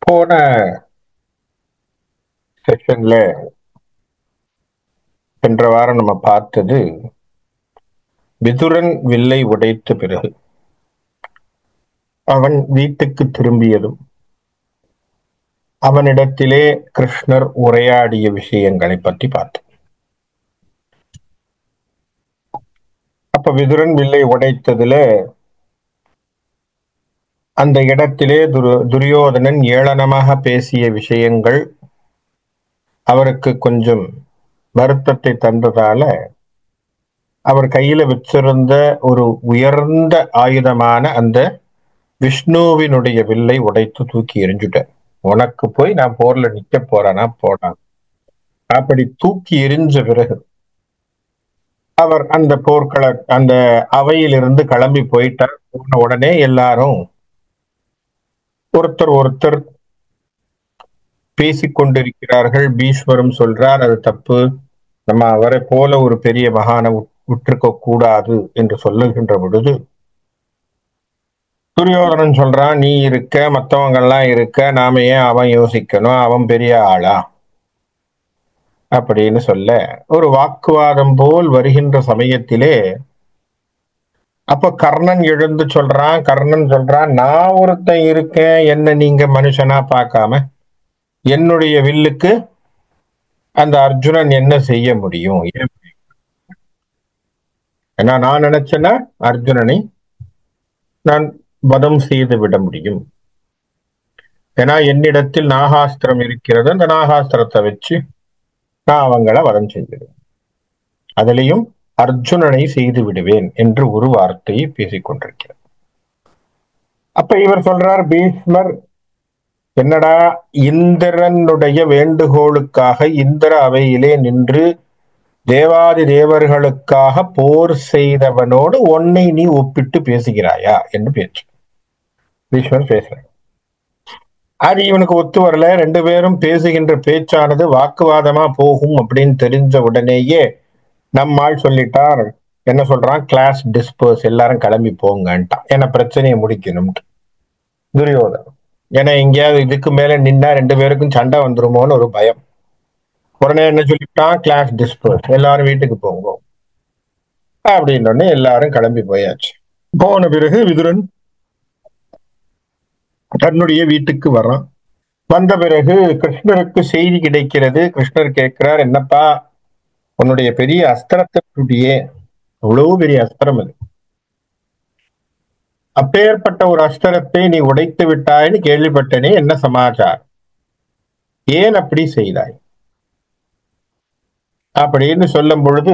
போன செஷன்ல சென்ற வாரம் நம்ம பார்த்தது விதுரன் வில்லை உடைத்த பிறகு அவன் வீட்டுக்கு திரும்பியதும் அவனிடத்திலே கிருஷ்ணர் உரையாடிய விஷயங்களை பற்றி பார்த்தோம். அப்ப விதுரன் வில்லை உடைத்ததுல அந்த இடத்திலே துரியோதனன் ஏளனமாக பேசிய விஷயங்கள் அவருக்கு கொஞ்சம் வருத்தத்தை தந்ததால அவர் கையில வச்சிருந்த ஒரு உயர்ந்த ஆயுதமான அந்த விஷ்ணுவினுடைய வில்லை உடைத்து தூக்கி எறிஞ்சுட்டார். உனக்கு போய் நான் போர்ல நிக்க போறேனா போனான். அப்படி தூக்கி எறிஞ்ச பிறகு அவர் அந்த போர்க்கள அந்த அவையிலிருந்து கிளம்பி போயிட்டார். போன உடனே எல்லாரும் ஒருத்தர் பேசிக்கொண்டிருக்கிறார்கள். பீஷ்மரும் சொல்றார் அது தப்பு, நம்ம அவரை போல ஒரு பெரிய மகானை விட்டிருக்க கூடாது என்று சொல்லுகின்ற பொழுது துரியோதனன் சொல்றான், நீ இருக்க, மற்றவங்க எல்லாம் இருக்க, நாம ஏன் அவன் யோசிக்கணும், அவன் பெரிய ஆளா அப்படின்னு சொல்ல ஒரு வாக்குவாதம் போல் வருகின்ற சமயத்திலே அப்ப கர்ணன் எழுந்து சொல்றான், நான் ஒருத்தன் இருக்கேன், என்ன நீங்க மனுஷனா பார்க்காம என்னுடைய வில்லுக்கு அந்த அர்ஜுனன் என்ன செய்ய முடியும்? ஏன்னா நான் நினைச்சேன்னா அர்ஜுனனை நான் வதம் செய்து விட முடியும். ஏன்னா என்னிடத்தில் நாகாஸ்திரம் இருக்கிறது, அந்த நாகாஸ்திரத்தை வச்சு நான் அவங்கள வதம் செய்கிறேன், அதிலையும் அர்ஜுனனை செய்து விடுவேன் என்று ஒரு வார்த்தையை பேசிக்கொண்டிருக்கிறார். அப்ப இவர் சொல்றார், பீஷ்மர் என்னடா இந்திரனுடைய வேண்டுகோளுக்காக இந்திர அவையிலே நின்று தேவாதி தேவர்களுக்காக போர் செய்தவனோடு உன்னை நீ ஒப்பிட்டு பேசுகிறாயா என்று பேச்சு பீஷ்மர் பேசுறார். அது இவனுக்கு ஒத்து வரல. ரெண்டு பேரும் பேசுகின்ற பேச்சானது வாக்குவாதமா போகும் அப்படின்னு தெரிஞ்ச உடனேயே நம்மால் சொல்லிட்டார். என்ன சொல்றான், கிளாஸ் டிஸ்பர்ஸ், எல்லாரும் கிளம்பி போங்கன்ட்டான். ஏன்னா பிரச்சனையை முடிக்கணும் துரியோதனன். ஏன்னா எங்கேயாவது இதுக்கு மேல நின்னா ரெண்டு பேருக்கும் சண்டை வந்துருமோன்னு ஒரு பயம். உடனே என்ன சொல்லிட்டான், கிளாஸ் டிஸ்பர்ஸ், எல்லாரும் வீட்டுக்கு போங்க அப்படின்னு எல்லாரும் கிளம்பி போயாச்சு. போன பிறகு விதுரன் தன்னுடைய வீட்டுக்கு வர்றான். வந்த பிறகு கிருஷ்ணருக்கு செய்தி கிடைக்கிறது. கிருஷ்ணர் கேட்கிறார், என்னப்பா உன்னுடைய பெரிய அஸ்திரத்தினுடைய அவ்வளவு பெரிய அஸ்திரம் அது, அப்பேற்பட்ட ஒரு அஸ்திரத்தை நீ உடைத்து விட்டாய்ன்னு கேள்விப்பட்டனே, என்ன சமாச்சாரம், ஏன் அப்படி செய்தாய் அப்படின்னு சொல்லும் பொழுது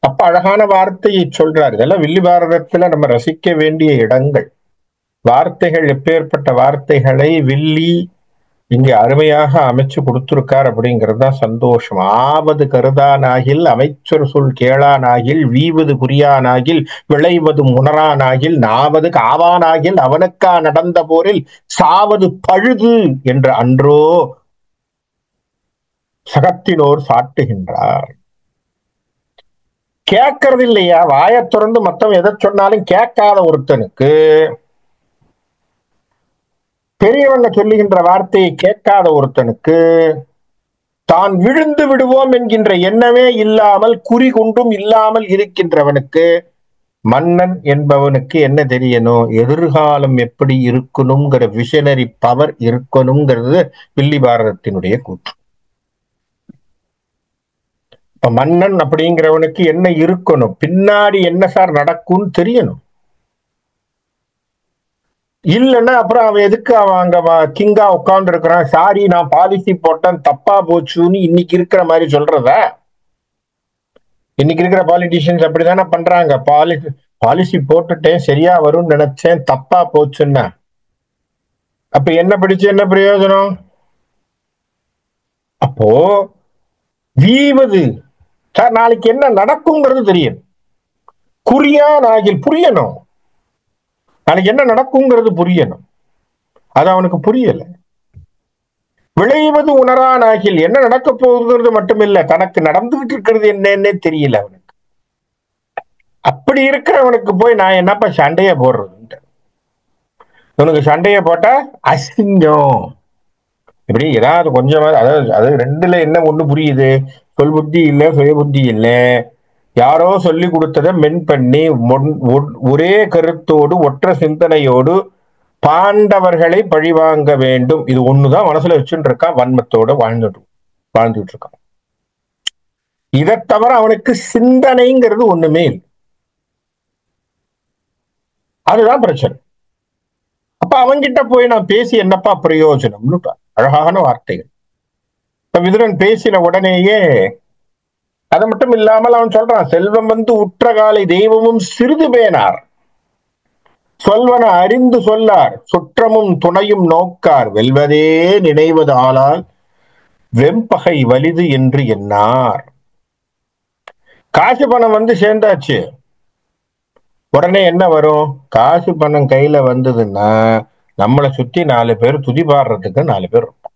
அப்ப அழகான வார்த்தையை சொல்றார். இதெல்லாம் வில்லி பாரதத்துல நம்ம ரசிக்க வேண்டிய இடங்கள். வார்த்தைகள், எப்பேற்பட்ட வார்த்தைகளை வில்லி இங்க அருமையாக அமைச்சு கொடுத்திருக்கார் அப்படிங்கிறது தான் சந்தோஷம். ஆவது கருதானாகில் அமைச்சர் சொல் கேளானாகில் வீவது புரியானாகில் விளைவது உணரானாகில் நாவது காவானாகில் அவனுக்கா நடந்த போரில் சாவது பழுது என்று அன்றோ சகத்தினோர் சாட்டுகின்றார். கேட்கறது இல்லையா, வாயை திறந்து மத்தவன் எதை சொன்னாலும் கேட்காத ஒருத்தனுக்கு, பெரியவங்க சொல்லுகின்ற வார்த்தையை கேட்காத ஒருத்தனுக்கு, தான் விழுந்து விடுவோம் என்கின்ற எண்ணமே இல்லாமல் குறி கொண்டும் இல்லாமல் இருக்கின்றவனுக்கு, மன்னன் என்பவனுக்கு என்ன தெரியணும், எதிர்காலம் எப்படி இருக்கணுங்கிற விஷனரி பவர் இருக்கணுங்கிறது வில்லி பாரதத்தினுடைய கூற்று. மன்னன் அப்படிங்கிறவனுக்கு என்ன இருக்கணும், பின்னாடி என்ன சார் நடக்கும்னு தெரியணும். இல்லைன்னா அப்புறம் அவன் எதுக்கு அவன் அங்க கிங்கா உட்கார்ந்து இருக்கிறான், சாரி நான் பாலிசி போட்டேன் தப்பா போச்சுன்னு இன்னைக்கு இருக்கிற மாதிரி சொல்றத. இன்னைக்கு இருக்கிற பாலிட்டிஷியன்ஸ் அப்படிதானே பண்றாங்க. பாலிசி போட்டுட்டேன், சரியா வரும்னு நினைச்சேன், தப்பா போச்சுன்னா அப்ப என்ன படிச்சு என்ன பிரயோஜனம்? அப்போ வீவது சார் நாளைக்கு என்ன நடக்குங்கிறது தெரியும், குறியானாகில் புரியணும், நாளைக்கு என்ன நடக்குங்கிறது புரியணும். அது அவனுக்கு புரியல. விளைவது உணரானாகில் என்ன நடக்க போகுங்கிறது மட்டுமில்ல, தனக்கு நடந்துகிட்டு இருக்கிறது என்னன்னே தெரியல அவனுக்கு. அப்படி இருக்கிறவனுக்கு போய் நான் என்னப்பா சண்டைய போடுறது? இவனுக்கு சண்டையை போட்டா அசிங்கம். இப்படி ஏதாவது கொஞ்சமா, அதாவது ரெண்டுல என்ன ஒண்ணு புரியுது? சொல் புத்தி இல்ல, சுய புத்தி இல்ல. யாரோ சொல்லி கொடுத்ததை மென் பண்ணி ஒரே கருத்தோடு ஒற்ற சிந்தனையோடு பாண்டவர்களை பழிவாங்க வேண்டும், இது ஒண்ணுதான் மனசுல வச்சுட்டு இருக்கான். வன்மத்தோட வாழ்ந்துட்டு இருக்கான். இதை தவிர அவனுக்கு சிந்தனைங்கிறது ஒண்ணுமே இல்லை. அதுதான் பிரச்சனை. அப்ப அவன்கிட்ட போய் நான் பேசி என்னப்பா பிரயோஜனம்னு அழகான வார்த்தைகள். விதுரன் பேசின உடனேயே அது மட்டும் இல்லாமல் அவன் சொல்றான், செல்வம் வந்து உற்றகாலை தெய்வமும் சிறிது பேனார், சொல்வன அறிந்து சொல்லார், சுற்றமும் துணையும் நோக்கார், வெல்வதே நினைவது ஆளால் வெம்பகை வலிது என்று எண்ணார். காசு பணம் வந்து சேர்ந்தாச்சு, உடனே என்ன வரும்? காசு பணம் கையில வந்ததுன்னா நம்மளை சுத்தி 4 பேர் துதி பாடுறதுக்கு 4 பேர் இருப்பான்.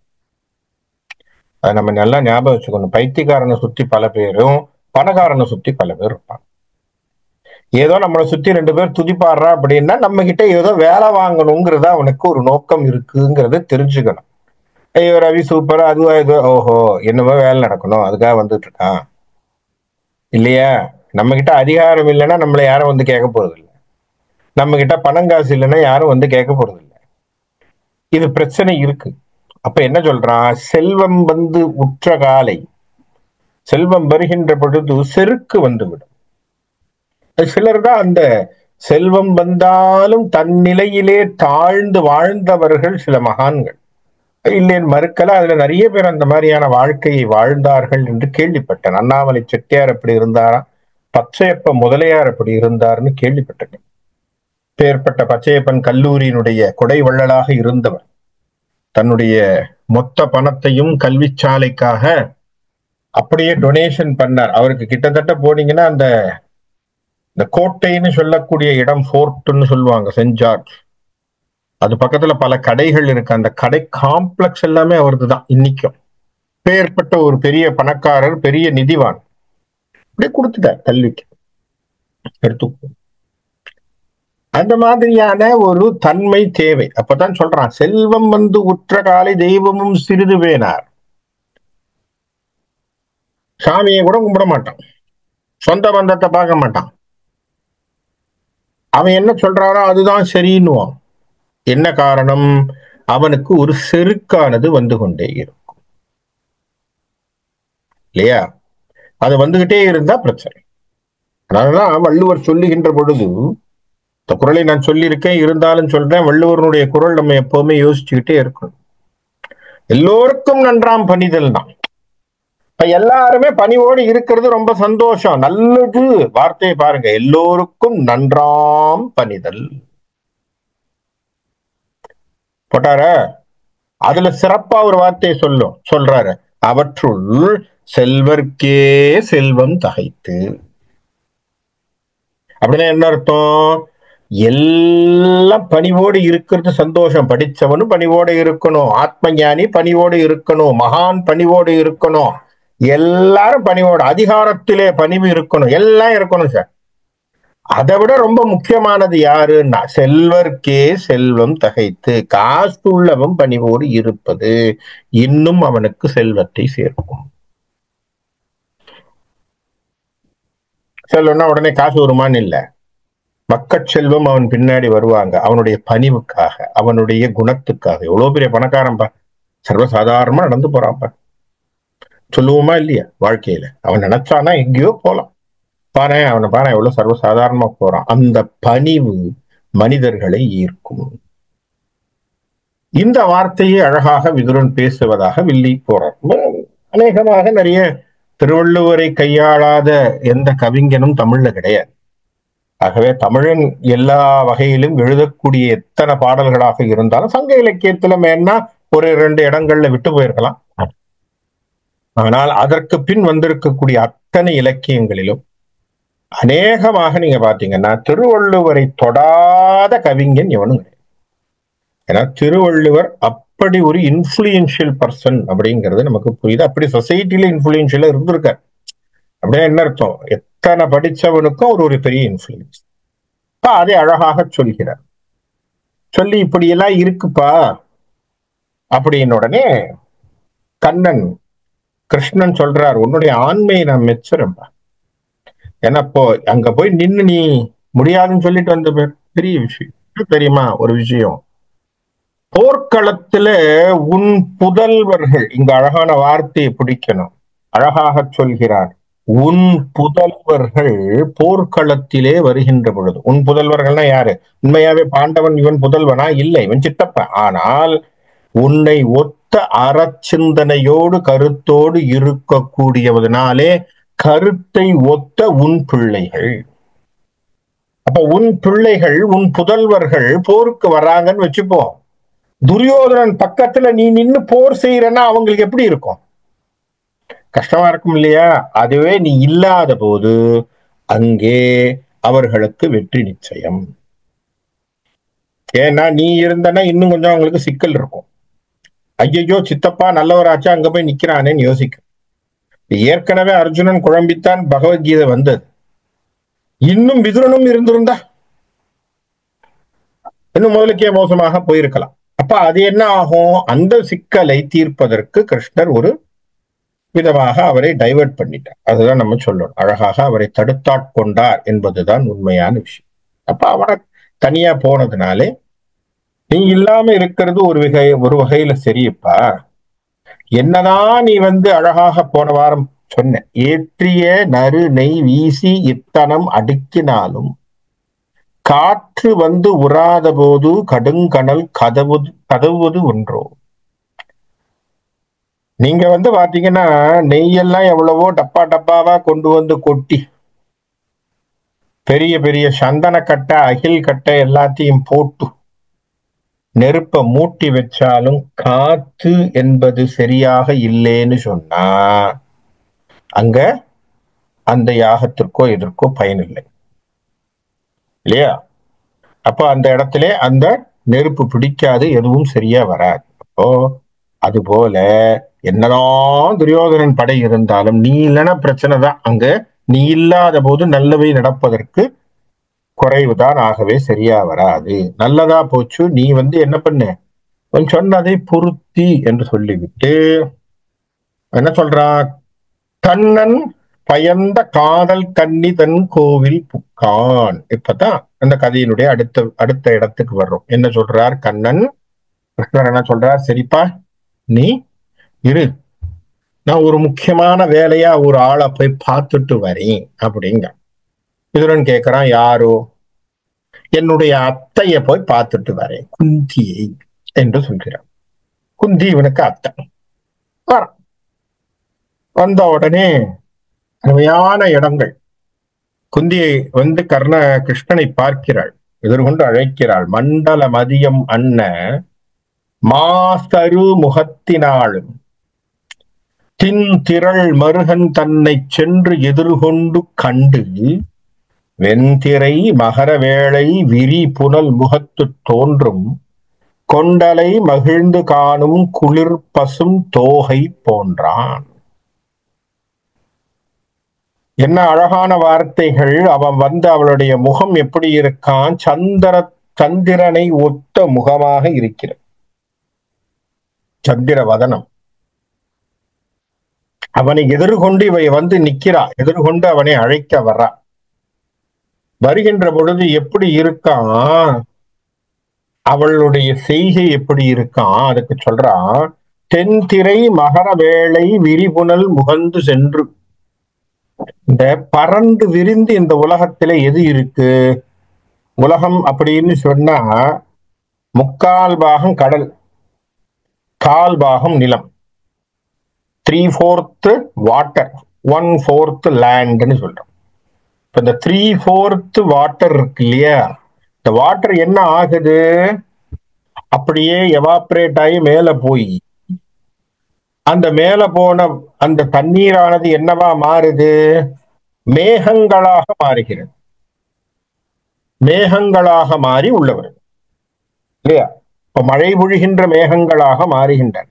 அதை நம்ம நல்லா ஞாபகம் வச்சுக்கணும். பைத்தியக்காரனை சுத்தி பல பேரும், பணக்காரனை சுத்தி பல பேர் இருப்பான். ஏதோ நம்மளை சுத்தி 2 பேர் துதிப்பாடுறா அப்படின்னா நம்ம கிட்ட ஏதோ வேலை வாங்கணுங்கிறத அவனுக்கு ஒரு நோக்கம் இருக்குங்கிறத தெரிஞ்சுக்கணும். ஐயோ ரவி சூப்பரா, அதுவா இது, ஓஹோ என்னவோ வேலை நடக்கணும் அதுக்காக வந்துட்டு இருக்கான் இல்லையா? நம்ம கிட்ட அதிகாரம் இல்லைன்னா நம்மளை யாரும் வந்து கேட்க போறது இல்லை. நம்ம கிட்ட பணம் காசு இல்லைன்னா யாரும் வந்து கேட்க போறது இல்லை. இது பிரச்சனை இருக்கு. அப்ப என்ன சொல்றான்? செல்வம் வந்து உற்ற காலை, செல்வம் வருகின்ற பொழுது செருக்கு வந்துவிடும். சிலர் தான் அந்த செல்வம் வந்தாலும் தன் நிலையிலே தாழ்ந்து வாழ்ந்தவர்கள் சில மகான்கள். இல்லேன் மறுக்கல, அதுல நிறைய பேர் அந்த மாதிரியான வாழ்க்கையை வாழ்ந்தார்கள் என்று கேள்விப்பட்டேன். அண்ணாமலை செட்டியார் அப்படி இருந்தாரா, பச்சையப்ப முதலியார் அப்படி இருந்தார்னு கேள்விப்பட்டேன். பேர்பட்ட பச்சையப்பன் கல்லூரியினுடைய கொடை வள்ளலாக இருந்தவர். தன்னுடைய மொத்த பணத்தையும் கல்வி சாலைக்காக அப்படியே டொனேஷன் பண்ணார். அவருக்கு கிட்டத்தட்ட போனீங்கன்னா அந்த கோட்டைன்னு சொல்லக்கூடிய இடம், ஃபோர்ட்னு சொல்லுவாங்க, சென்ட் ஜார்ஜ், அது பக்கத்துல பல கடைகள் இருக்கு. அந்த கடை காம்ப்ளெக்ஸ் எல்லாமே அவரது தான் இன்னைக்கும். பேர்பட்ட ஒரு பெரிய பணக்காரர், பெரிய நிதிவான், அப்படியே கொடுத்துட்டார் கல்விக்கு எடுத்து. அந்த மாதிரியான ஒரு தன்மை தேவை. அப்பதான் சொல்றான், செல்வம் வந்து உற்ற காலை தெய்வமும் சிறிது வேணார். சாமியை கூட கும்பிட மாட்டான், சொந்த பந்தத்தை பார்க்க மாட்டான். அவன் என்ன சொல்றாரோ அதுதான் சரின்னுவான். என்ன காரணம்? அவனுக்கு ஒரு செருக்கானது வந்து கொண்டே இருக்கும் இல்லையா? அது வந்துகிட்டே இருந்தா பிரச்சனை. அதனாலதான் வள்ளுவர் சொல்லுகின்ற பொழுது, இந்த குறளை நான் சொல்லியிருக்கேன், இருந்தாலும் சொல்றேன், வள்ளுவருடைய குறள் நம்ம எப்பவுமே யோசிச்சுக்கிட்டே இருக்கணும். எல்லோருக்கும் நன்றாம் பணிதல் தான். இப்ப எல்லாருமே பணிவோடு இருக்கிறது ரொம்ப சந்தோஷம், நல்லது. வார்த்தையை பாருங்க, எல்லோருக்கும் நன்றாம் பணிதல் போட்டார. அதுல சிறப்பா ஒரு வார்த்தையை சொல்றாரு, அவற்றுள் செல்வர்க்கே செல்வம் தகைத்து. அப்படின்னா என்ன அர்த்தம்? எல்லாம் பணிவோடு இருக்கிறது சந்தோஷம். படிச்சவனும் பணிவோடு இருக்கணும், ஆத்ம ஞானி பணிவோடு இருக்கணும், மகான் பணிவோடு இருக்கணும், எல்லாரும் பணிவோடு, அதிகாரத்திலே பணிவு இருக்கணும், எல்லாம் இருக்கணும் சார். அதை விட ரொம்ப முக்கியமானது யாருன்னா, செல்வர்க்கே செல்வம் தகைத்து, காசு உள்ளவன் பணிவோடு இருப்பது இன்னும் அவனுக்கு செல்வத்தை சேர்க்கும். செல்வம்னா உடனே காசு வருமானு இல்ல, மக்கட் செல்வம் அவன் பின்னாடி வருவாங்க, அவனுடைய பணிவுக்காக, அவனுடைய குணத்துக்காக. எவ்வளவு பெரிய பணக்காரன்பா, சர்வசாதாரணமா நடந்து போறான்ப்பா, சொல்லுவோமா இல்லையா? வாழ்க்கையில அவன் நினைச்சானா எங்கேயோ போலாம். பாரு அவனை பாரு, எவ்வளவு சர்வசாதாரணமா போறான். அந்த பணிவு மனிதர்களை ஈர்க்கும். இந்த வார்த்தையை அழகாக விதுரன் பேசுவதாக வில்லி போறான். அநேகமாக நிறைய திருவள்ளுவரை கையாளாத எந்த கவிஞனும் தமிழ்ல கிடையாது. ஆகவே தமிழன் எல்லா வகையிலும் எழுதக்கூடிய எத்தனை பாடல்களாக இருந்தாலும் சங்க இலக்கியத்துல மேன்னா ஒரு 2 இடங்கள்ல விட்டு போயிருக்கலாம். ஆனால் அதற்கு பின் வந்திருக்கக்கூடிய அத்தனை இலக்கியங்களிலும் அநேகமாக நீங்க பாத்தீங்கன்னா திருவள்ளுவரை தொடாத கவிஞன் எவனும் கிடையாது. ஏன்னா திருவள்ளுவர் அப்படி ஒரு இன்ஃபுளுயன்ஷியல் பர்சன் அப்படிங்கிறது நமக்கு புரியுது. அப்படி சொசைட்டில இன்ஃபுளுயன்ஷியலா இருந்திருக்காரு. அப்படியே என்ன அர்த்தம்? எத்தனை படிச்சவனுக்கும் ஒரு பெரிய இன்ஃபுளுயன்ஸ். அதை அழகாக சொல்கிறார். சொல்லி இப்படி எல்லாம் இருக்குப்பா அப்படின்னு உடனே கண்ணன் கிருஷ்ணன் சொல்றார், உன்னுடைய ஆண்மையை நான் மெச்சுறேன்பா. ஏன்னா இப்போ அங்க போய் நின்னு நீ முடியாதுன்னு சொல்லிட்டு வந்த பெரிய விஷயம் தெரியுமா? ஒரு விஷயம், போர்க்களத்துல உன் புதல்வர்கள், இங்க அழகான வார்த்தையை பிடிக்கணும், அழகாக சொல்கிறார், உன் புதல்வர்கள் போர்க்களத்திலே வருகின்ற பொழுது. உன் புதல்வர்கள்னா யாரு? உண்மையாவே பாண்டவன் இவன் புதல்வனா? இல்லை, இவன் சித்தப்பன். ஆனால் உன்னை ஒத்த அறச்சிந்தனையோடு கருத்தோடு இருக்கக்கூடியவதனாலே கருத்தை ஒத்த உன் பிள்ளைகள். அப்ப உன் பிள்ளைகள், உன் புதல்வர்கள் போருக்கு வராங்கன்னு வச்சுப்போம். துரியோதனன் பக்கத்துல நீ நின்னு போர் செய்யறன்னா அவங்களுக்கு எப்படி இருக்கும்? கஷ்டமா இருக்கும் இல்லையா? அதுவே நீ இல்லாத போது அங்கே அவர்களுக்கு வெற்றி நிச்சயம். ஏன்னா நீ இருந்தனா இன்னும் கொஞ்சம் அவங்களுக்கு சிக்கல் இருக்கும். ஐயோ சித்தப்பா நல்லவராச்சா அங்க போய் நிக்கிறானேன்னு யோசிக்கும். ஏற்கனவே அர்ஜுனன் குழம்பித்தான் பகவத்கீதை வந்தது. இன்னும் விதுரனும் இருந்திருந்தா இன்னும் முதலுக்கே மோசமாக போயிருக்கலாம். அப்ப அது என்ன ஆகும்? அந்த சிக்கலை தீர்ப்பதற்கு கிருஷ்ணர் ஒரு விதமாக அவரை டைவர்ட் பண்ணிட்டார். அதுதான் நம்ம சொல்லணும். அழகாக அவரை தடுத்தாட்கொண்டார் என்பதுதான் உண்மையான விஷயம். அப்ப அவனை தனியா போனதுனாலே நீ இல்லாம இருக்கிறது ஒரு வகையில சரியப்பா. என்னதான் நீ அழகாக போன வாரம் சொன்ன, ஏற்றிய நறு நெய் வீசி இத்தனம் அடுக்கினாலும் காற்று உறாத போது கடுங்கணல் கதவுவது ஒன்றோ. நீங்க பாத்தீங்கன்னா நெய்யெல்லாம் எவ்வளவோ டப்பா டப்பாவா கொண்டு கொட்டி பெரிய பெரிய சந்தன கட்டை அகில் கட்டை எல்லாத்தையும் போட்டு நெருப்ப மூட்டி வச்சாலும் காத்து என்பது சரியாக இல்லைன்னு சொன்னா அங்க அந்த யாகத்திற்கோ எதற்கோ பயன் இல்லை இல்லையா? அப்ப அந்த இடத்துல அந்த நெருப்பு பிடிக்காது, எதுவும் சரியா வராது. அப்போ அது போல என்னதான் துரியோதனன் படை இருந்தாலும் நீ இல்லைன்னா பிரச்சனை தான். அங்க நீ இல்லாத போது நல்லவை நடப்பதற்கு குறைவுதான், ஆகவே சரியா வராது. நல்லதா போச்சு. நீ என்ன பண்ண, சொன்னதை பொருத்தி என்று சொல்லிவிட்டு என்ன சொல்றான்? கண்ணன் பயந்த காதல் கன்னி தன் கோவில் புக்கான். இப்பதான் அந்த கதையினுடைய அடுத்த இடத்துக்கு வர்றோம். என்ன சொல்றார் கண்ணன்? கிருஷ்ணர் என்ன சொல்றார்? சரிப்பா நீ இரு, நான் ஒரு முக்கியமான வேலையா ஒரு ஆளை போய் பார்த்துட்டு வரேன் அப்படிங்க. விதுரன் கேட்கிறான், யாரோ? என்னுடைய அத்தைய போய் பார்த்துட்டு வரேன், குந்தியை என்று சொல்கிறான். குந்தி இவனுக்கு அத்தை. வந்த உடனே அருமையான இடங்கள். குந்தியை கிருஷ்ணனை பார்க்கிறாள், எதிர்கொண்டு அழைக்கிறாள். மண்டல மதியம் அன்ன மாசரு முகத்தினாளும் தின்திரள் மருகன் தன்னை சென்று எதிர்கொண்டு கண்டு வெண்திரை மகர வேளை விரி புனல் முகத்து தோன்றும் கொண்டலை மகிழ்ந்து காணும் குளிர் பசும் தோகை போன்றான். என்ன அழகான வார்த்தைகள்! அவன் அவளுடைய முகம் எப்படி இருக்கான்? சந்திரனை ஒத்த முகமாக இருக்கிறது, சந்திர வதனம். அவனை எதிர்கொண்டு இவை நிக்கிறா, எதிர்கொண்டு அவனை அழைக்க வர்றா. வருகின்ற பொழுது எப்படி இருக்கான்? அவளுடைய செய்கை எப்படி இருக்கான்? அதுக்கு சொல்றான், தென்திரை மகர வேளை விரிபுனல் முகந்து சென்று. இந்த பறந்து விரிந்து இந்த உலகத்தில எது இருக்கு? உலகம் அப்படின்னு சொன்னா 3/4 பாகம் கடல், 1/4 பாகம் நிலம், 3/4 வாட்டர், 1/4 லேண்ட்னு சொல்றோம். இப்ப இந்த 3/4 வாட்டர் இருக்கு இல்லையா? இந்த வாட்டர் என்ன ஆகுது? அப்படியே எவாப்ரேட் ஆகி மேல போய் அந்த மேல போன அந்த தண்ணீரானது என்னவா மாறுது? மேகங்களாக மாறுகிறது. மேகங்களாக மாறி உள்ளவர் இல்லையா? இப்ப மழை பொழிகின்ற மேகங்களாக மாறுகின்றன.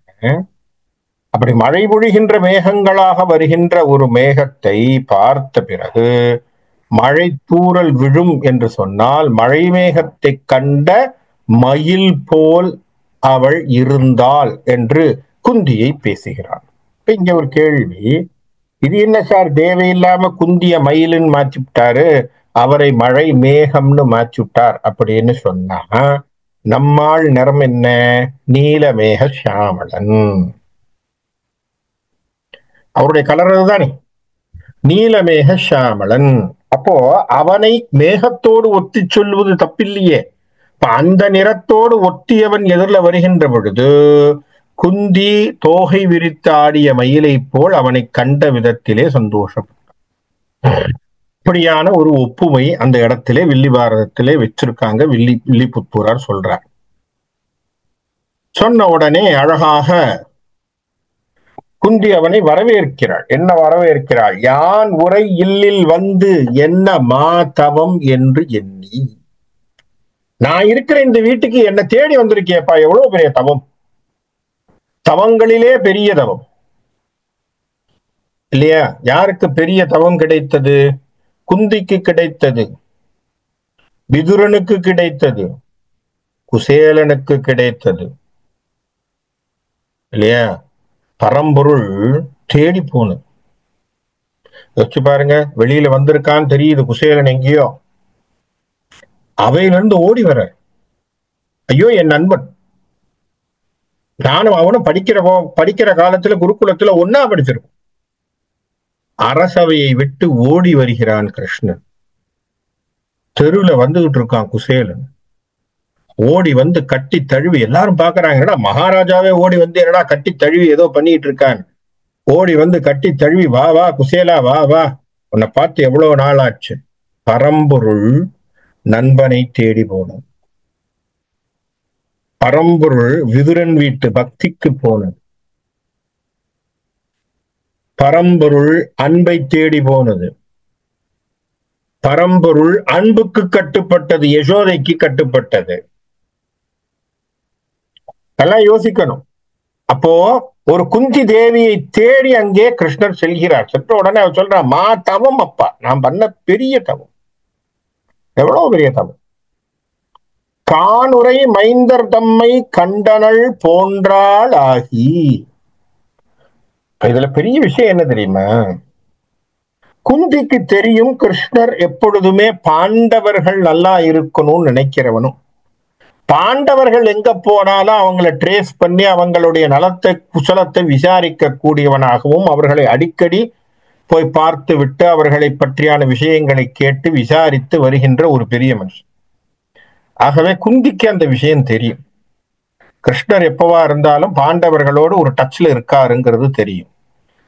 அப்படி மழை பொழிகின்ற மேகங்களாக வருகின்ற ஒரு மேகத்தை பார்த்த பிறகு மழை தூறல் விழும் என்று சொன்னால் மழை மேகத்தை கண்ட மயில் போல் அவள் இருந்தாள் என்று குந்தியை பேசுகிறாள். இங்க ஒரு கேள்வி, இது என்ன சார் தேவையில்லாம குந்திய மயிலுன்னு மாற்றி விட்டாரு, அவரை மழை மேகம்னு மாற்றி விட்டார் அப்படின்னு சொன்னா, நம்மாள் நிறம் என்ன? நீலமேக சியாமளன். அவருடைய கலர் அதுதானே, நீலமேக சியாமளன். அப்போ அவனை மேகத்தோடு ஒத்தி சொல்வது தப்பில்லையே. இப்ப அந்த நிறத்தோடு ஒத்தியவன் எதிரில் வருகின்ற பொழுது குந்தி தோகை விரித்து ஆடிய மயிலை போல் அவனை கண்ட விதத்திலே சந்தோஷப்பட்டார். இப்படியான ஒரு ஒப்புமை அந்த இடத்திலே வில்லி பாரதத்திலே வச்சிருக்காங்க. வில்லிபுத்தூரார் சொல்றார். சொன்ன உடனே அழகாக குந்தி அவனை வரவேற்கிறாள். என்ன வரவேற்கிறாள்? யான் உரை இல்லில் வந்து என்ன மா தவம் என்று எண்ணி, நான் இருக்கிற இந்த வீட்டுக்கு என்ன தேடி வந்திருக்கியப்பா, எவ்வளவு பெரிய தவம், தவங்களிலே பெரிய தவம் இல்லையா? யாருக்கு பெரிய தவம் கிடைத்தது? குந்திக்கு கிடைத்தது, விதுரனுக்கு கிடைத்தது, குசேலனுக்கு கிடைத்தது இல்லையா? பரம்பொருள் தேடி போனது. யோசிச்சு பாருங்க, வெளியில வந்திருக்கான்னு தெரியுது குசேலன் எங்கேயோ, அவையிலிருந்து ஓடி வர, ஐயோ என் நண்பன், நானும் அவனும் படிக்கிற காலத்துல குருகுலத்துல ஒன்னா படிச்சிருக்கோம். அரசவையை விட்டு ஓடி வருகிறான் கிருஷ்ணன். தெருவுல வந்துகிட்டு இருக்கான் குசேலன். ஓடி வந்து கட்டி தழுவி, எல்லாரும் பாக்குறாங்க, என்னடா மகாராஜாவே ஓடி வந்து என்னடா கட்டி தழுவி ஏதோ பண்ணிட்டு இருக்கான். ஓடி வந்து கட்டி தழுவி, வா வா குசேலா, வா வா, உன்னை பார்த்து எவ்வளவு நாள் ஆச்சு. பரம்பொருள் நண்பனை தேடி போனது. பரம்பொருள் விதுரன் வீட்டு பக்திக்கு போனது. பரம்பொருள் அன்பை தேடி போனது. பரம்பொருள் அன்புக்கு கட்டுப்பட்டது, யசோதைக்கு கட்டுப்பட்டது. எல்லாம் யோசிக்கணும். அப்போ ஒரு குந்தி தேவியை தேடி அங்கே கிருஷ்ணர் செல்கிறார். சென்ற உடனே அவர் சொல்றார், மா தவம் அப்பா, நான் பண்ண பெரிய தவம். எவ்வளவு பெரிய தவம். காணுரை மைந்தர் தம்மை கண்டனள் போன்றாள் ஆகி. இதுல பெரிய விஷயம் என்ன தெரியுமா? குந்திக்கு தெரியும் கிருஷ்ணர் எப்பொழுதுமே பாண்டவர்கள் நல்லா இருக்கணும்னு நினைக்கிறவனும், பாண்டவர்கள் எங்க போனாலும் அவங்களை ட்ரேஸ் பண்ணி அவங்களுடைய நலத்தை குசலத்தை விசாரிக்க கூடியவனாகவும், அவர்களை அடிக்கடி போய் பார்த்து விட்டு அவர்களை பற்றியான விஷயங்களை கேட்டு விசாரித்து வருகின்ற ஒரு பெரிய மனுஷன். ஆகவே குந்திக்கு அந்த விஷயம் தெரியும். கிருஷ்ணர் எப்பவா இருந்தாலும் பாண்டவர்களோடு ஒரு டச்ல இருக்காருங்கிறது தெரியும்.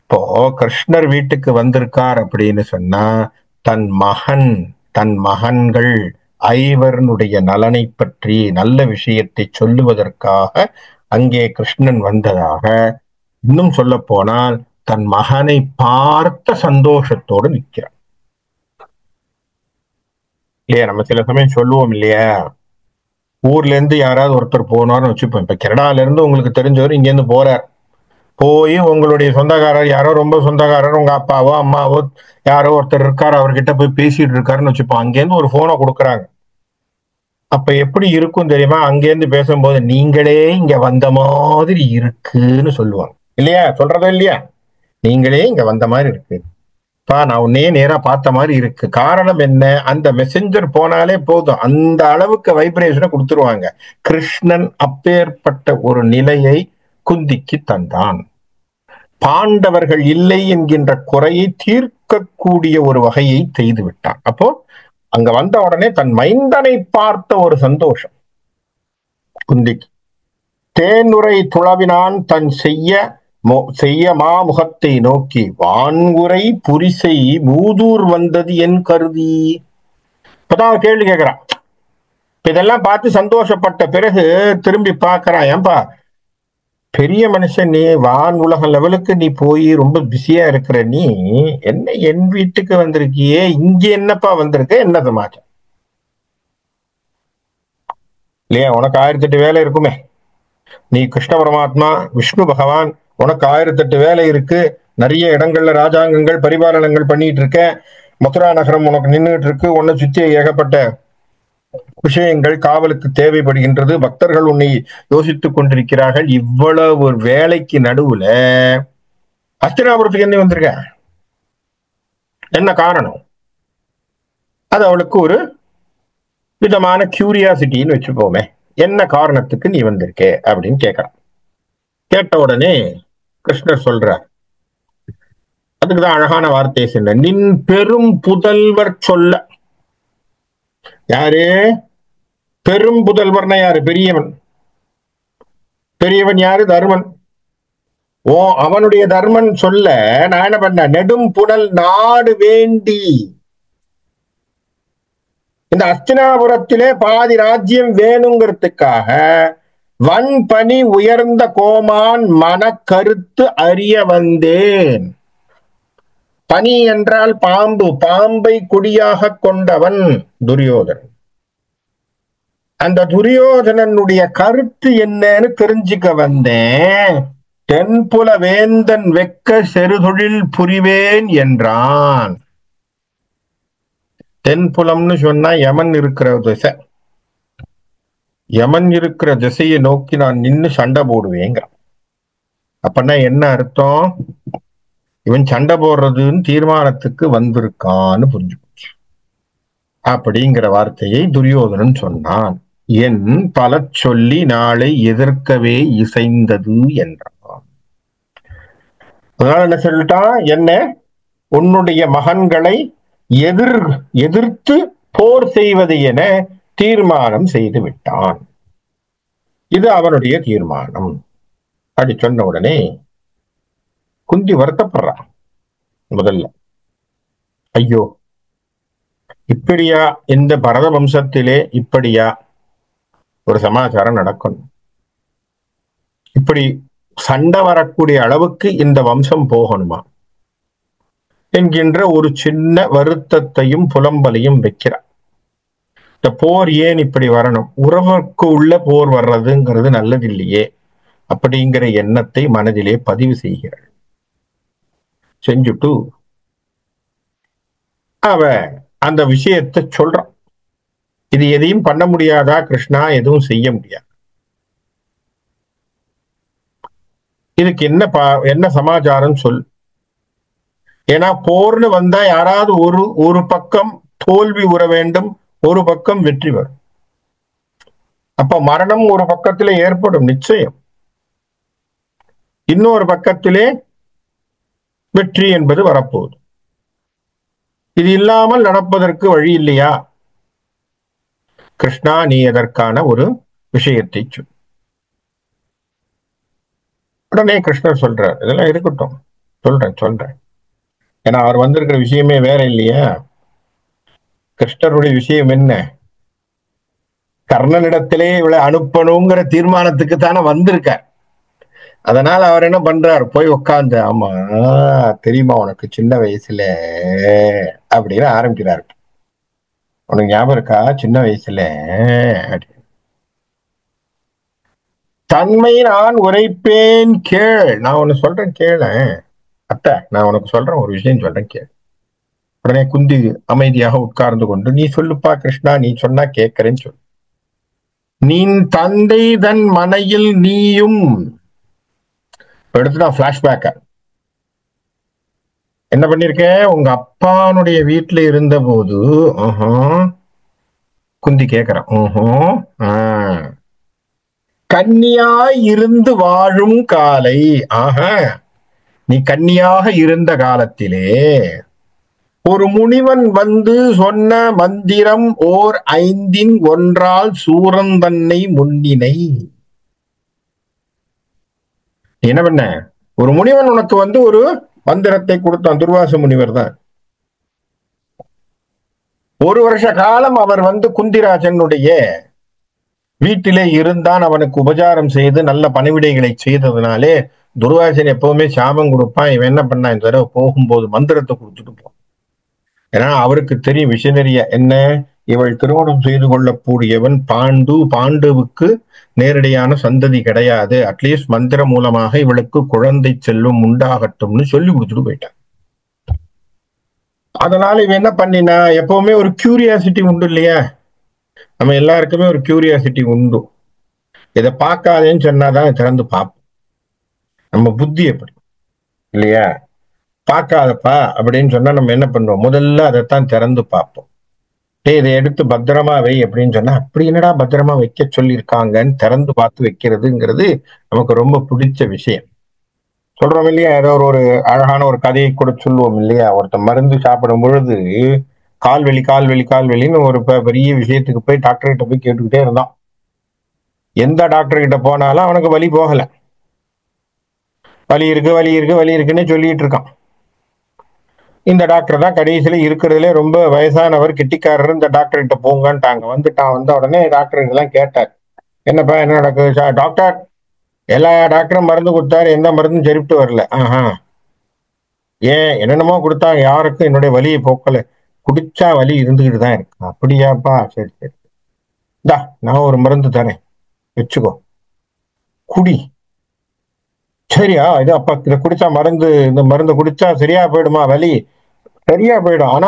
இப்போ கிருஷ்ணர் வீட்டுக்கு வந்திருக்கார் அப்படின்னு சொன்னா, தன் மகன்கள் ஐவருடைய நலனை பற்றி நல்ல விஷயத்தை சொல்லுவதற்காக அங்கே கிருஷ்ணன் வந்ததாக, இன்னும் சொல்ல போனால் தன் மகனை பார்த்த சந்தோஷத்தோடு நிற்கிறார் இல்லையா? நம்ம சில சமயம் சொல்லுவோம் இல்லையா, ஊர்ல இருந்து யாராவது ஒருத்தர் போனார்னு வச்சுப்போம். இப்ப கனடால இருந்து உங்களுக்கு தெரிஞ்சவர் இங்க இருந்து போறார், போய் உங்களுடைய சொந்தக்காரர் யாரோ, ரொம்ப சொந்தக்காரர், உங்க அப்பாவோ அம்மாவோ யாரோ ஒருத்தர் இருக்காரு, அவர்கிட்ட போய் பேசிட்டு இருக்காருன்னு வச்சுப்போம். அங்கேருந்து ஒரு போனை கொடுக்குறாங்க. அப்ப எப்படி இருக்கும் தெரியுமா? அங்கேருந்து பேசும்போது, நீங்களே இங்க வந்த மாதிரி இருக்குன்னு சொல்லுவாங்க இல்லையா? சொல்றதா இல்லையா? நீங்களே இங்க வந்த மாதிரி இருக்கு பா, நான் உன்னே நேரா பார்த்த மாதிரி இருக்கு. காரணம் என்ன? அந்த மெசஞ்சர் போனாலே போதும், அந்த அளவுக்கு வைப்ரேஷனை கொடுத்துருவாங்க. கிருஷ்ணன் அப்பேற்பட்ட ஒரு நிலையை குந்திக்கு தந்தான். பாண்டவர்கள் இல்லை என்கின்ற குறையை தீர்க்கக்கூடிய ஒரு வகையை செய்து விட்டான். அப்போ அங்க வந்த உடனே தன் மைந்தனை பார்த்த ஒரு சந்தோஷம் குந்திக்கு. தேனுரை துளவினான் தன் செய்ய மாமுகத்தை நோக்கி, வான்குரை புரிசை மூதூர் வந்தது என் கருதி. இப்பதான் கேள்வி கேட்கிறான். இதெல்லாம் பார்த்து சந்தோஷப்பட்ட பிறகு திரும்பி பார்க்கிறான், ஏன்பா பெரிய மனுஷன் நீ, வான் உலகம் லெவலுக்கு நீ போய் ரொம்ப பிஸியா இருக்கிற நீ, என்ன என் வீட்டுக்கு வந்திருக்கியே, இங்க என்னப்பா வந்திருக்க, என்ன சமாச்சாரம் இல்லையா? உனக்கு 1008 வேலை இருக்குமே. நீ கிருஷ்ண பரமாத்மா விஷ்ணு பகவான், உனக்கு 1008 வேலை இருக்கு. நிறைய இடங்கள்ல ராஜாங்கங்கள் பரிபாலனங்கள் பண்ணிட்டு இருக்க. மதுரா நகரம் உனக்கு நின்றுட்டு இருக்கு. உன்னை சுத்தி ஏகப்பட்ட விஷயங்கள் காவலுக்கு தேவைப்படுகின்றது, பக்தர்கள் உன்னை யோசித்துக் கொண்டிருக்கிறார்கள். இவ்வளவு ஒரு வேலைக்கு நடுவுல ஹஸ்தினாபுரத்துக்கு என்ன வந்திருக்க? என்ன காரணம்? அது அவளுக்கு ஒரு விதமான கியூரியாசிட்டின்னு வச்சுப்போமே. என்ன காரணத்துக்கு நீ வந்திருக்க அப்படின்னு கேட்கறான். கேட்ட உடனே கிருஷ்ணர் சொல்றார், அதுக்குதான் அழகான வார்த்தையை சொன்ன, நின் பெரும் புதல்வர் சொல்ல. யாரு பெரும் புதல்வர்னா? யாரு? பெரியவன். பெரியவன் யாரு? தருமன். ஓ, அவனுடைய தர்மன் சொல்ல நான் என்ன பண்ண, நெடும் புனல் நாடு வேண்டி இந்த அஸ்தினாபுரத்திலே பாதி ராஜ்யம் வேணுங்கிறதுக்காக வன்பனி உயர்ந்த கோமான் மனக்கருத்து அறிய வந்தேன். பனி என்றால் பாம்பு, பாம்பை குடியாக கொண்டவன் துரியோதனன். அந்த துரியோதனனுடைய கருத்து என்னன்னு தெரிஞ்சுக்க வந்தேன். தென்புல வேந்தன் வெக்க செருதொழில் புரிவேன் என்றான். தென்புலம்னு சொன்னா யமன் இருக்கிற திசை. யமன் இருக்கிற திசையை நோக்கி நான் நின்னு சண்டை போடுவேங்க. அப்பன்னா என்ன அர்த்தம்? இவன் சண்டை போடுறதுன்னு தீர்மானத்துக்கு வந்திருக்கான்னு புரிஞ்சு போச்சு. அப்படிங்கிற வார்த்தையை துரியோதனன் சொன்னான். என் பல சொல்லி நாளை எதிர்க்கவே இசைந்தது என்றான். அதனால என்ன சொல்லிட்டான்? என்ன, உன்னுடைய மகன்களை எதிர்த்து போர் செய்வது என தீர்மானம் செய்து விட்டான். இது அவனுடைய தீர்மானம். அப்படி சொன்ன உடனே குந்தி வருத்தப்படுறான். முதல்ல, ஐயோ, இப்படியா இந்த பரத வம்சத்திலே இப்படியா ஒரு சமாச்சாரம் நடக்கணும்? இப்படி சண்டை வரக்கூடிய அளவுக்கு இந்த வம்சம் போகணுமா என்கின்ற ஒரு சின்ன வருத்தத்தையும் புலம்பலையும் வைக்கிறார். இந்த போர் ஏன் இப்படி வரணும்? உறவுக்கு உள்ள போர் வர்றதுங்கிறது நல்லது இல்லையே அப்படிங்கிற எண்ணத்தை மனதிலே பதிவு செய்கிறாள். செஞ்சுட்டு அவ அந்த விஷயத்தை சொல்றான். இது எதையும் பண்ண முடியாதா கிருஷ்ணா? எதுவும் செய்ய முடியாது. இதுக்கு என்ன சமாச்சாரம் சொல். ஏன்னா போர்னு வந்தா யாராவது ஒரு பக்கம் தோல்வி உற வேண்டும், ஒரு பக்கம் வெற்றி வரும். அப்ப மரணம் ஒரு பக்கத்திலே ஏற்படும் நிச்சயம், இன்னொரு பக்கத்திலே வெற்றி என்பது வரப்போகுது. இது இல்லாமல் நடப்பதற்கு வழி இல்லையா? கிருஷ்ணா, நீ எதற்கான ஒரு விஷயத்தை சொல். உடனே கிருஷ்ணர் சொல்றார், இதெல்லாம் இருக்கட்டும், சொல்றேன். ஏன்னா அவர் வந்திருக்கிற விஷயமே வேற இல்லையா? கிருஷ்ணருடைய விஷயம் என்ன? கர்ணனிடத்திலே இவளை அனுப்பணுங்கிற தீர்மானத்துக்கு தானே வந்திருக்கார். அதனால அவர் என்ன பண்றார்? போய் உட்கார்ந்து, ஆமா தெரியுமா உனக்கு சின்ன வயசுல அப்படின்னு ஆரம்பிக்கிறார். உனக்கு ஞாபகம் இருக்கா சின்ன வயசுல? தன்மை நான் உரைப்பேன் கேள். நான் உன்னை சொல்றேன் கேள அத்தை, நான் உனக்கு சொல்றேன், ஒரு விஷயம் சொல்றேன் கேள். உடனே குந்தி அமைதியாக உட்கார்ந்து கொண்டு, நீ சொல்லுப்பா கிருஷ்ணா, நீ சொன்னா கேட்கிறேன்னு சொல்லு. நீ தந்தை தன் மனையில் நீயும் எடுத்துட்டா பிளாஷ்பேக்க. என்ன பண்ணிருக்க? உங்க அப்பானுடைய வீட்டுல இருந்த போது குந்தி கேக்குறான், கன்னியாய் இருந்து வாழும் காலை. நீ கன்னியாக இருந்த காலத்திலே ஒரு முனிவன் வந்து சொன்ன மந்திரம் ஓர் 5 ஒன்றால் சூரந்தன்னை முன்னினை. என்ன பண்ண? ஒரு முனிவன் உனக்கு வந்து ஒரு மந்திரத்தை கொடுத்தான். துர்வாச முனிவர் தான். 1 வருஷ காலம் அவர் வந்து குந்திராஜனுடைய வீட்டிலே இருந்தான். அவனுக்கு உபச்சாரம் செய்து நல்ல பணிவிடைகளை செய்ததுனாலே துர்வாசன் எப்பவுமே சாபம் கொடுப்பான். இவன் என்ன பண்ணான், இந்த தடவை போகும்போது மந்திரத்தை கொடுத்துட்டு போ. ஏன்னா அவருக்கு தெரியும் விஷனரிய என்ன, இவள் திருமணம் செய்து கொள்ளக்கூடியவன் பாண்டுவுக்கு நேரடியான சந்ததி கிடையாது, அட்லீஸ்ட் மந்திரம் மூலமாக இவளுக்கு குழந்தை செல்வம் உண்டாகட்டும்னு சொல்லி கொடுத்துட்டு போயிட்டான். அதனால இவன் என்ன பண்ணினா, எப்பவுமே ஒரு கியூரியாசிட்டி உண்டு இல்லையா? நம்ம எல்லாருக்குமே ஒரு கியூரியாசிட்டி உண்டு. இதை பார்க்காதேன்னு சொன்னாதான் திறந்து பார்ப்போம். நம்ம புத்தி எப்படி இல்லையா? பார்க்காதப்பா அப்படின்னு சொன்னா நம்ம என்ன பண்ணுவோம்? முதல்ல அதைத்தான் திறந்து பார்ப்போம். இதை எடுத்து பத்திரமா வை அப்படின்னு சொன்னா, அப்படி என்னடா பத்திரமா வைக்க சொல்லியிருக்காங்கன்னு திறந்து பார்த்து வைக்கிறதுங்கிறது நமக்கு ரொம்ப பிடிச்ச விஷயம். சொல்றோம் இல்லையா? ஏதோ ஒரு அழகான ஒரு கதையை கூட சொல்லுவோம் இல்லையா? ஒருத்தர் மருந்து சாப்பிடும் பொழுது கால்வலி கால்வலி கால்வலின்னு ஒரு பெரிய விஷயத்துக்கு போய் டாக்டர் கிட்ட போய் கேட்டுக்கிட்டே இருந்தான். எந்த டாக்டர் கிட்ட போனாலும் அவனுக்கு வலி போகல. வலி இருக்கு வலி இருக்கு வலி இருக்குன்னு சொல்லிட்டு இருக்கான். இந்த டாக்டர் தான் கடைசியில இருக்கிறதுல ரொம்ப வயசானவர், கெட்டிக்காரர், இந்த டாக்டர் கிட்ட போங்கன்ட்டாங்க. வந்துட்டான். வந்த உடனே டாக்டர் இதெல்லாம் கேட்டார். என்னப்பா என்ன நடக்குது? டாக்டர், எல்லா டாக்டரும் மருந்து கொடுத்தாரு, எந்த மருந்தும் சரிவிட்டு வரல. ஆஹா, ஏன்? என்னென்னமோ கொடுத்தாங்க, யாருக்கும் என்னுடைய வலியை போக்கல. குடிச்சா வலி இருந்துகிட்டு தான் இருக்கு. அப்படியாப்பா, சரி சரி, இந்தா நான் ஒரு மருந்து தரேன், வச்சுக்கோ, குடி. சரியா? இது அப்ப இதை குடிச்சா இந்த மருந்து குடிச்சா சரியா போயிடுமா வலி? சரியா போயிடும். ஆனா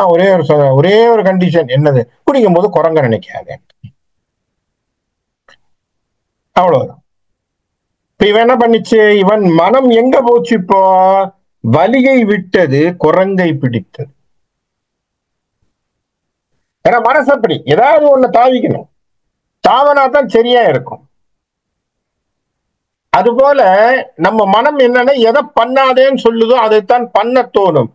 ஒரே ஒரு கண்டிஷன். என்னது? குடிக்கும் போது குரங்க நினைக்காத. அவ்வளவுதான். இப்ப இவன் என்ன பண்ணிச்சு? இவன் மனம் எங்க போச்சு? இப்போ வலியை விட்டது, குரங்கை பிடித்தது. ஏன்னா மனசு அப்படி ஏதாவது ஒண்ணு தாவிக்கணும். தாவனா தான் சரியா இருக்கும். அதுபோல நம்ம மனம் என்னன்னா, எதை பண்ணாதேன்னு சொல்லுதோ அதைத்தான் பண்ண தோணும்.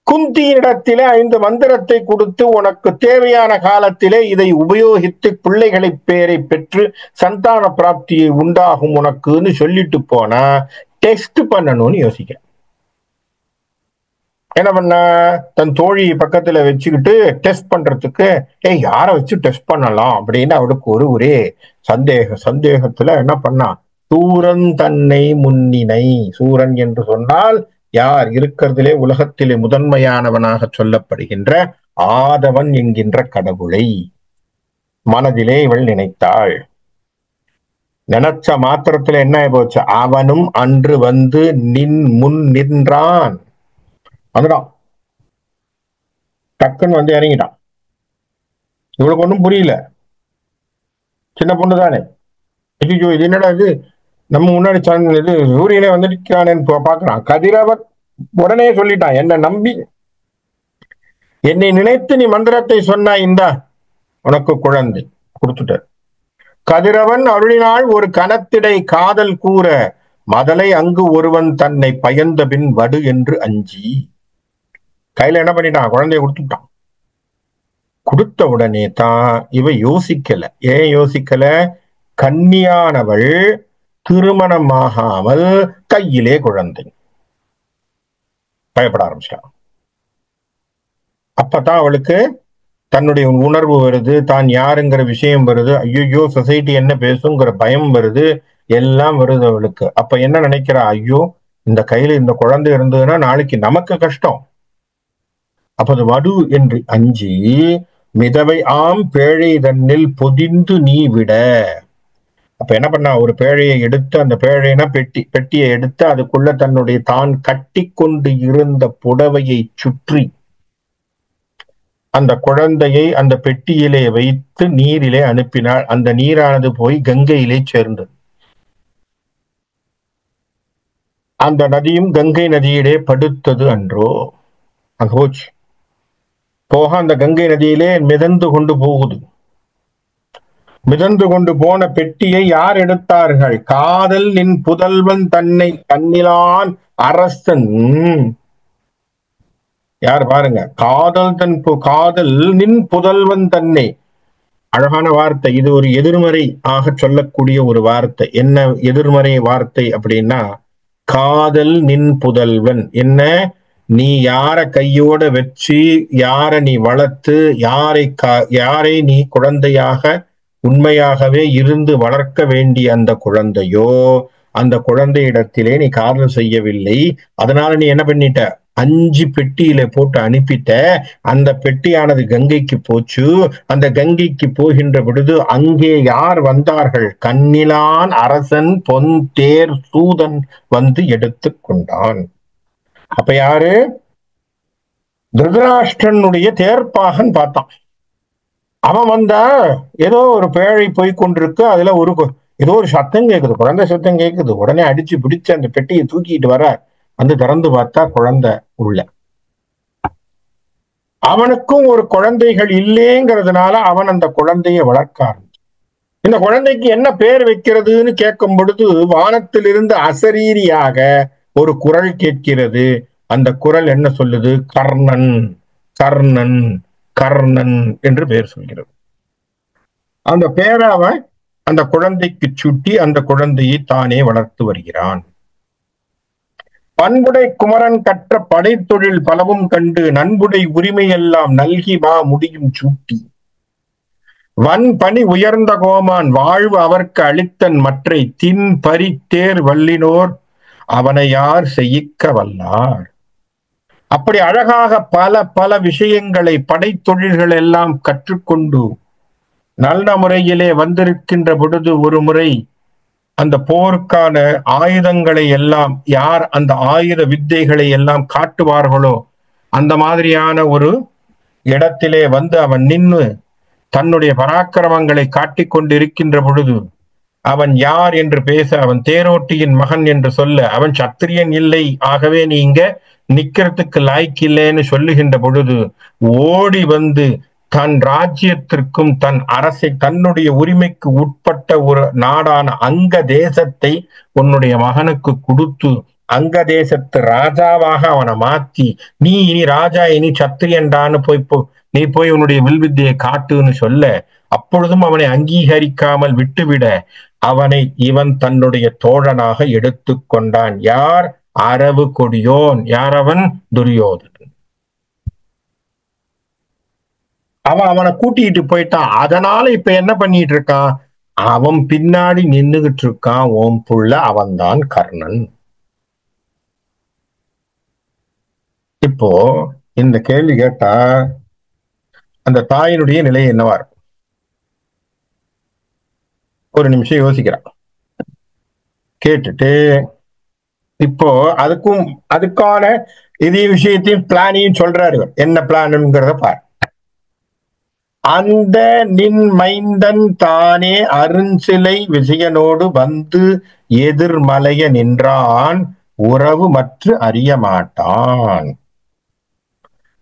குந்தியிடத்திலே 5 மந்திரத்தை கொடுத்து, உனக்கு தேவையான காலத்திலே இதை உபயோகித்து பிள்ளைகளை பேரை பெற்று சந்தான பிராப்தியை உண்டாகும் உனக்குன்னு சொல்லிட்டு போனா டெஸ்ட் பண்ணணும்னு யோசிக்கிறேன். என்ன பண்ண? தன் தோழி பக்கத்துல வச்சுக்கிட்டு டெஸ்ட் பண்றதுக்கு, யாரை வச்சு டெஸ்ட் பண்ணலாம் அப்படின்னு அவளுக்கு ஒரே சந்தேகத்துல என்ன பண்ணா? சூரன் தன்னை முன்னினை. சூரன் என்று சொன்னால் யார்? இருக்கிறதிலே உலகத்திலே முதன்மையானவனாக சொல்லப்படுகின்ற ஆதவன் என்கின்ற கடவுளை மனதிலே இவள் நினைத்தாள். நினைச்ச மாத்திரத்துல என்ன போச்சு? அவனும் அன்று வந்து நின் முன் நின்றான். அதுதான் டக்குன்னு வந்து இறங்கிட்டான். இவளுக்கு ஒன்றும் புரியல. சின்ன பொண்ணு தானே. ஐயோ, இது என்னடா இது? நம்ம முன்னாடி இது சூரியனே வந்துட்டானேன்னு பாக்குறான். கதிரவன் உடனே சொல்லிட்டான், என்ன நம்பி என்னை நினைத்து நீ மந்திரத்தை சொன்னா, இந்தா உனக்கு குழந்தை கொடுத்துட்ட. கதிரவன் அருளினால் ஒரு கணத்திடை காதல் கூற மதலை அங்கு ஒருவன் தன்னை பயந்த பின் வடு என்று அஞ்சி. கையில என்ன பண்ணிட்டான்? குழந்தைய கொடுத்துட்டான். கொடுத்த உடனே தான் இவ யோசிக்கல. ஏன் யோசிக்கல? கன்னியானவள் திருமணமாகாமல் கையிலே குழந்தை. பயப்பட ஆரம்பிச்சான். அப்பதான் அவளுக்கு தன்னுடைய உணர்வு வருது, தான் யாருங்கிற விஷயம் வருது. ஐயோ, சொசைட்டி என்ன பேசுங்கிற பயம் வருது, எல்லாம் வருது அவளுக்கு. அப்ப என்ன நினைக்கிறா? ஐயோ, இந்த கையில இந்த குழந்தை இருந்ததுன்னா நாளைக்கு நமக்கு கஷ்டம். அப்ப அது வடு என்று அஞ்சி மிதவை ஆம் பேழை தன்னில் பொதிந்து நீ விட. அப்ப என்ன பண்ணா? ஒரு பேழையை எடுத்து, அந்த பேழைனா பெட்டியை எடுத்து அதுக்குள்ள தன்னுடைய தான் கட்டி கொண்டு இருந்த புடவையை சுற்றி அந்த குழந்தையை அந்த பெட்டியிலே வைத்து நீரிலே அனுப்பினாள். அந்த நீரானது போய் கங்கையிலே சேர்ந்தது. அந்த நதியும் கங்கை நதியிலே படுத்தது அன்றோ. அங்கோச்சு போக அந்த கங்கை நதியிலே மிதந்து கொண்டு போகுது. மிதந்து கொண்டு போன பெட்டியை யார் எடுத்தார்கள்? காதல் நின் புதல்வன் தன்னை கண்ணிலான் அரசன். யார் பாருங்க? காதல் நின் புதல்வன் தன்னை. அழகான வார்த்தை இது. ஒரு எதிர்மறை ஆக சொல்லக்கூடிய ஒரு வார்த்தை. என்ன எதிர்மறை வார்த்தை அப்படின்னா, காதல் நின் புதல்வன். என்ன? நீ யார கையோட வச்சு, யார நீ வளர்த்து, யாரை நீ குழந்தையாக உண்மையாகவே இருந்து வளர்க்க வேண்டிய அந்த குழந்தையோ, அந்த குழந்தையிடத்திலே நீ காதல் செய்யவில்லை. அதனால நீ என்ன பண்ணிட்ட? 5 பெட்டியில போட்டு அனுப்பிட்ட. அந்த பெட்டியானது கங்கைக்கு போச்சு. அந்த கங்கைக்கு போகின்ற பொழுது அங்கே யார் வந்தார்கள்? கண்ணிலான் அரசன் பொன் தேர் சூதன் வந்து எடுத்து கொண்டான். அப்ப யாரு? திருதராஷ்டிரனுடைய தேர்ப்பாகன் பார்த்தான். அவன் வந்தா ஏதோ ஒரு பேழை போய் கொண்டிருக்கு, அதுல ஏதோ ஒரு சத்தம் கேக்குது, குழந்தை சத்தம் கேக்குது. உடனே அடிச்சு பிடிச்சு அந்த பெட்டியை தூக்கிட்டு வர, வந்து திறந்து பார்த்தா குழந்தை உள்ள. அவனுக்கும் ஒரு குழந்தைகள் இல்லேங்கிறதுனால அவன் அந்த குழந்தையை வளர்க்க ஆரம்பிச்சான். இந்த குழந்தைக்கு என்ன பேர் வைக்கிறதுன்னு கேட்கும் பொழுது வானத்திலிருந்து அசரீரியாக ஒரு குரல் கேட்கிறது. அந்த குரல் என்ன சொல்லுது? கர்ணன், கர்ணன், கர்ணன் என்று பெயர் சொல்கிறது. அந்த பேரை அவன் அந்த குழந்தைக்கு சுட்டி அந்த குழந்தையை தானே வளர்த்து வருகிறான். பண்புடை குமரன் கற்ற படைத்தொழில் பலவும் கண்டு நண்புடை உரிமையெல்லாம் நல்கி முடியும் சூட்டி வன்பனி உயர்ந்த கோமான் வாழ்வு அவர்க்கு அளித்தன் மற்றை தின் பரித்தேர் வல்லினோர் அவனை யார் செய்யிக்க வல்லார். அப்படி அழகாக பல பல விஷயங்களை படைத்தொழில்கள் எல்லாம் கற்றுக்கொண்டு நல்ல முறையிலே வந்திருக்கின்ற பொழுது ஒரு முறை அந்த போருக்கான ஆயுதங்களை எல்லாம் யார் அந்த ஆயுத வித்தைகளை எல்லாம் காட்டுவார்களோ அந்த மாதிரியான ஒரு இடத்திலே வந்து அவன் நின்று தன்னுடைய பராக்கிரமங்களை காட்டிக் கொண்டிருக்கின்ற பொழுது அவன் யார் என்று பேச, அவன் தேரோட்டியின் மகன் என்று சொல்ல, அவன் சத்திரியன் இல்லை, ஆகவே நீங்க நிக்கிறதுக்கு லாய்க்கு இல்லைன்னு சொல்லுகின்ற பொழுது ஓடி வந்து தன் ராஜ்யத்திற்கும் தன் அரசை தன்னுடைய உரிமைக்கு உட்பட்ட ஒரு நாடான அங்க தேசத்தை உன்னுடைய மகனுக்கு கொடுத்து அங்க தேசத்து ராஜாவாக அவனை மாத்தி, நீ இனி ராஜா, இனி சத்திரியன்டான்னு நீ போய் உன்னுடைய வில்வித்தையை காட்டுன்னு சொல்ல, அப்பொழுதும் அவனை அங்கீகரிக்காமல் விட்டுவிட அவனை இவன் தன்னுடைய தோழனாக எடுத்து கொண்டான். யார்? அரவு கொடியோன். யார் அவன்? துரியோதனன். அவனை கூட்டிட்டு போயிட்டான். அதனால இப்ப என்ன பண்ணிட்டு இருக்கான்? அவன் பின்னாடி நின்னுகிட்டு இருக்கான் ஓம் புள்ள, அவன்தான் கர்ணன். இப்போ இந்த கேள்வி கேட்டா அந்த தாயினுடைய நிலை என்னவா இருக்கும்? ஒரு நிமிஷம் யோசிக்கிறான். கேட்டுட்டு இப்போ அதுக்கான இதே விஷயத்தையும் பிளானையும் சொல்றாரு. என்ன பிளான்ங்கிறத பாரு. அந்த நின் மைந்தன் தானே அருஞ்சிலை விஜயனோடு வந்து எதிர்மலைய நின்றான் உறவு மற்ற அறிய மாட்டான்.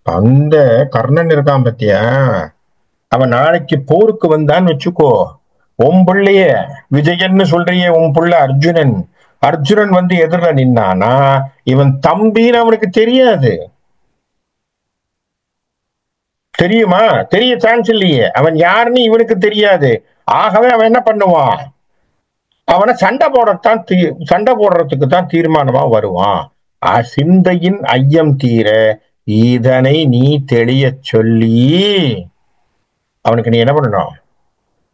அந்த கர்ணன் இருக்கான் பத்தியா, அவன் நாளைக்கு போருக்கு வந்தான்னு வச்சுக்கோ, உன் பிள்ளைய விஜயன்னு சொல்றிய, உன் புள்ள அர்ஜுனன், அர்ஜுனன் வந்து எதிரில நின்னானா இவன் தம்பின்னு அவனுக்கு தெரியாது. தெரியுமா? தெரிய சான்ஸ் இல்லையே. அவன் யாருன்னு இவனுக்கு தெரியாது. ஆகவே அவன் என்ன பண்ணுவான்? அவனை சண்டை போடுறதுக்கு தான் தீர்மானமா வருவான். சிந்தையின் ஐயம் தீர இதனை நீ தெளிய சொல்லி அவனுக்கு நீ என்ன பண்ணணும்?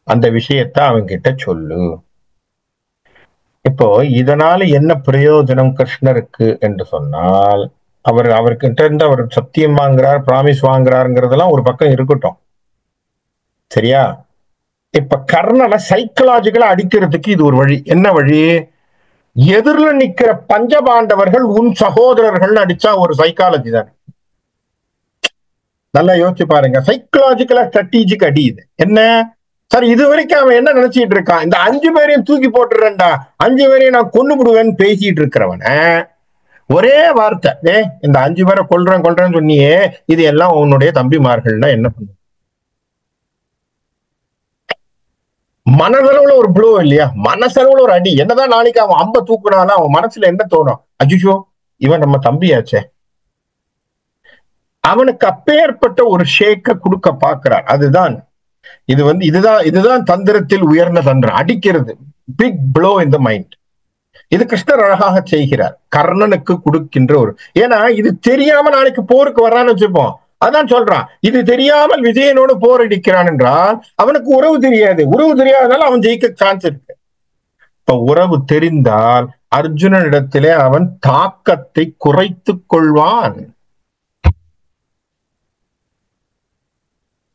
அந்த விஷயத்த அவன்கிட்ட சொல்லு. இப்போ இதனால என்ன பிரயோஜனம் கிருஷ்ணருக்கு என்று சொன்னால், அவர்கிட்ட இருந்து அவர் சத்தியம் வாங்குறார், பிராமிஸ் வாங்குறாருங்கிறதெல்லாம் ஒரு பக்கம் இருக்கட்டும், சரியா? இப்ப கர்ணனை சைக்கலாஜிக்கலா அடிக்கிறதுக்கு இது ஒரு வழி. என்ன வழி? எதிரில் நிக்கிற பஞ்சபாண்டவர்கள் உன் சகோதரர்கள் அடிச்சா ஒரு சைக்காலஜி தான். நல்லா யோசிச்சு பாருங்க. சைக்கலாஜிக்கலா ஸ்ட்ராட்டஜிக் அடி இது. என்ன சார், இது வரைக்கும் அவன் என்ன நினைச்சிட்டு இருக்கான்? இந்த 5 பேரையும் தூக்கி போட்டுறேன்டா, 5 பேரையும் நான் கொண்டு விடுவேன்னு பேசிட்டு இருக்கிறவன ஒரே வார்த்தை, இந்த 5 பேரை கொல்றேன்னு சொன்னியே, இது எல்லாம் உன்னுடைய தம்பிமார்கள்னா என்ன பண்ணு? மனசளவுல ஒரு ப்ளோ இல்லையா? மனசளவுல ஒரு அடி. என்னதான் நாளைக்கு அவன் அம்ப தூக்குனாலும் அவன் மனசுல என்ன தோணும்? அஜிஷோ, இவன் நம்ம தம்பியாச்சே. அவனுக்கு அப்பேற்பட்ட ஒரு ஷேக்க கொடுக்க பாக்குறார். அதுதான் இதுதான் தந்திரத்தில் உயர்ந்த தந்திரம். அடிக்கிறது, big blow in the mind. இது கிருஷ்ணர் அழகாக செய்கிறார். கர்ணனுக்கு கொடுக்கின்ற ஒரு, ஏன்னா இது தெரியாம நாளைக்கு போருக்கு வர்றான்னு வச்சுப்போம். அதான் சொல்றான், இது தெரியாமல் விஜயனோடு போரடிக்கிறான் என்றால் அவனுக்கு உறவு தெரியாது. உறவு தெரியாதனால அவன் ஜெயிக்க சான்ஸ் இருக்கு. இப்ப உறவு தெரிந்தால் அர்ஜுனனிடத்திலே அவன் தாக்கத்தை குறைத்துக் கொள்வான்.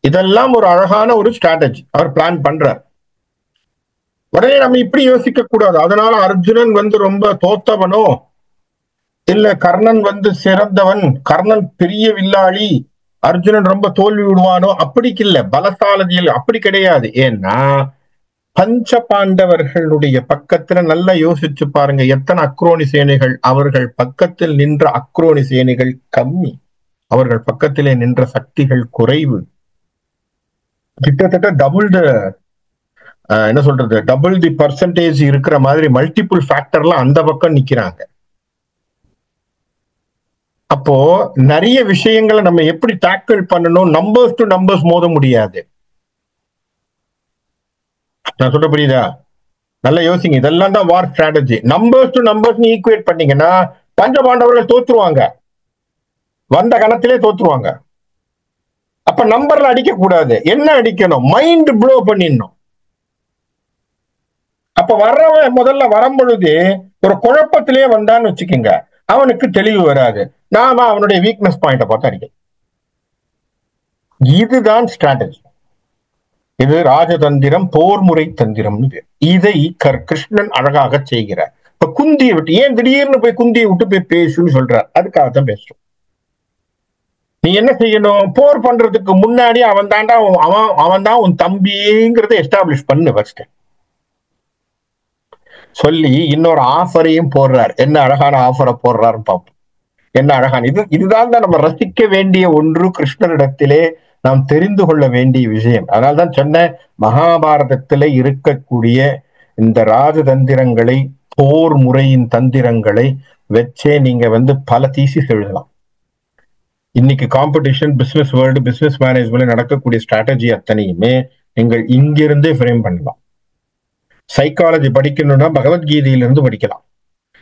இதெல்லாம் ஒரு அழகான ஒரு ஸ்ட்ராட்டஜி அவர் பிளான் பண்றார். உடனே நம்ம இப்படி யோசிக்க கூடாது. அதனால அர்ஜுனன் வந்து ரொம்ப தோத்தவனோ, இல்ல கர்ணன் வந்து சிறந்தவன், கர்ணன் பெரிய வில்லாளி, அர்ஜுனன் ரொம்ப தோல்வி விடுவானோ அப்படி இல்ல, பலசாலதியில் அப்படி கிடையாது. ஏன்னா பஞ்ச பாண்டவர்களுடைய பக்கத்துல நல்லா யோசிச்சு பாருங்க, எத்தனை அக்ரோனி சேனைகள். அவர்கள் பக்கத்தில் நின்ற அக்ரோனி சேனைகள் கம்மி, அவர்கள் பக்கத்திலே நின்ற சக்திகள் குறைவு. கிட்டத்தட்ட என்ன சொல்றது, டபுள் தி பர்சன்டேஜ் இருக்கிற மாதிரி மல்டிபிள் ஃபேக்டர்லாம் அந்த பக்கம் நிக்கிறாங்க. அப்போ நிறைய விஷயங்களை நம்ம எப்படி டேக்கிள் பண்ணணும், நம்பர்ஸ் டு நம்பர்ஸ் மோத முடியாது. நான் சொல்ற புரியுதா? நல்லா யோசிங்க, இதெல்லாம் தான் war strategy. Numbers to numbers equate பண்ணீங்கன்னா பஞ்ச பாண்டவர்கள் தோற்றுருவாங்க, வந்த கணத்திலே தோற்றுருவாங்க. அப்ப நம்பர்ல அடிக்க கூடாது, என்ன அடிக்கணும், மைண்ட் ப்ளோ பண்ணிடணும். அப்ப வர்றவன் முதல்ல வரும்பொழுது ஒரு குழப்பத்திலே வந்தான்னு வச்சுக்கோங்க, அவனுக்கு தெளிவு வராது. நாம அவனுடைய வீக்னஸ் பாயிண்ட பார்த்து அடிக்க. இதுதான் ஸ்ட்ராட்டஜி. இது ராஜதந்திரம், போர் முறை தந்திரம். இதை கிருஷ்ணன் அழகாக செய்கிறார். இப்ப குந்தியை விட்டு, ஏன் திடீர்னு போய் குந்தியை விட்டு போய் பேசுன்னு சொல்றார், அதுக்காகத்தான் பேசுறோம். நீ என்ன செய்யணும், போர் பண்றதுக்கு முன்னாடி அவன் தான் உன் தம்பிங்கிறத எஸ்டாப்ளிஷ் பண்ணு ஃபர்ஸ்ட் சொல்லி இன்னொரு ஆஃபரையும் போடுறார். என்ன அழகான ஆஃபரை போடுறாருன்னு பார்ப்போம். என்ன அழகான இதுதான் நம்ம ரசிக்க வேண்டிய ஒன்று, கிருஷ்ணனிடத்திலே நாம் தெரிந்து கொள்ள வேண்டிய விஷயம். அதனால்தான் சொன்ன, மகாபாரதத்திலே இருக்கக்கூடிய இந்த ராஜதந்திரங்களை, போர் முறையின் தந்திரங்களை வச்சே நீங்க பல தீசிஸ் எழுதலாம். இன்னைக்கு competition, business world, business management நடக்கக்கூடிய ஸ்ட்ராட்டஜி அத்தனையுமே நீங்கள் இங்கிருந்தே ஃப்ரேம் பண்ணலாம். சைக்காலஜி படிக்கணும்னா பகவத்கீதையிலிருந்து படிக்கலாம்.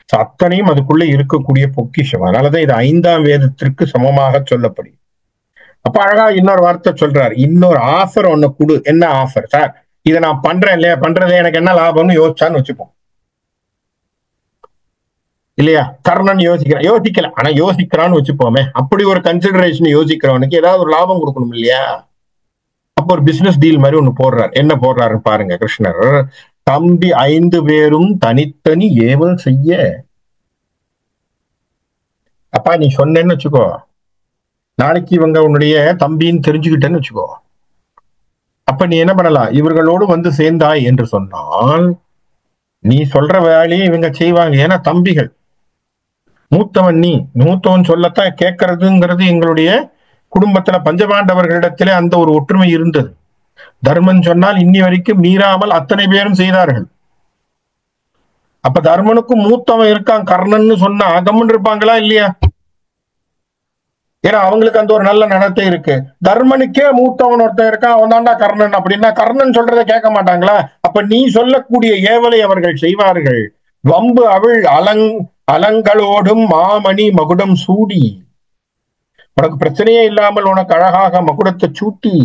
அத்தனையும் அதுக்குள்ள இருக்கக்கூடிய பொக்கிஷம். அதனாலதான் இது 5ஆம் வேதத்திற்கு சமமாக சொல்லப்படும். அப்ப அழகா இன்னொரு வார்த்தை சொல்றாரு, இன்னொரு ஆஃபர் ஒண்ணு கொடு. என்ன ஆஃபர் சார், இதை நான் பண்றேன் இல்லையா, பண்றது எனக்கு என்ன லாபம்னு யோசிச்சான்னு வச்சுப்போம் இல்லையா. கர்ணன் யோசிக்கல, ஆனா யோசிக்கிறான்னு வச்சுப்போமே. அப்படி ஒரு கன்சிடரேஷன் யோசிக்கிறவனுக்கு ஏதாவது ஒரு லாபம் கொடுக்கணும் இல்லையா. அப்போ ஒரு பிசினஸ் டீல் மாதிரி ஒண்ணு போடுறாரு. என்ன போடுறாருன்னு பாருங்க கிருஷ்ணர். தம்பி 5 பேரும் தனித்தனி ஏவல் செய்ய. அப்பா நீ சொன்னேன்னு வச்சுக்கோ, நாளைக்கு இவங்க உன்னுடைய தம்பின்னு தெரிஞ்சுக்கிட்டேன்னு வச்சுக்கோ, அப்ப நீ என்ன பண்ணலாம், இவர்களோடு சேர்ந்தாய் என்று சொன்னால் நீ சொல்ற வேலையை இவங்க செய்வாங்க. ஏன்னா தம்பிகள், மூத்தவன் நீ, மூத்தவன் சொல்லத்தான் கேட்கறதுங்கிறது எங்களுடைய குடும்பத்துல பஞ்சபாண்டவர்களிடத்திலே அந்த ஒரு ஒற்றுமை இருந்தது. தர்மன் சொன்னால் இன்னி வரைக்கும் மீறாமல் அத்தனை பேரும் செய்தார்கள். அப்ப தர்மனுக்கும் மூத்தவன் இருக்கான் கர்ணன் சொன்னா கம்மன் இருப்பாங்களா இல்லையா? ஏன்னா அவங்களுக்கு அந்த ஒரு நல்ல நடத்தை இருக்கு. தர்மனுக்கே மூத்தவன் ஒருத்தன் இருக்கான், அவன் தான்டா கர்ணன் அப்படின்னா கர்ணன் சொல்றதை கேட்க மாட்டாங்களா? அப்ப நீ சொல்லக்கூடிய ஏவலை அவர்கள் செய்வார்கள். வம்பு அவள் அலங்களோடும் மாமணி மகுடம் சூடி, உனக்கு பிரச்சனையே இல்லாமல் உனக்கு அழகாக மகுடத்தை சூட்டி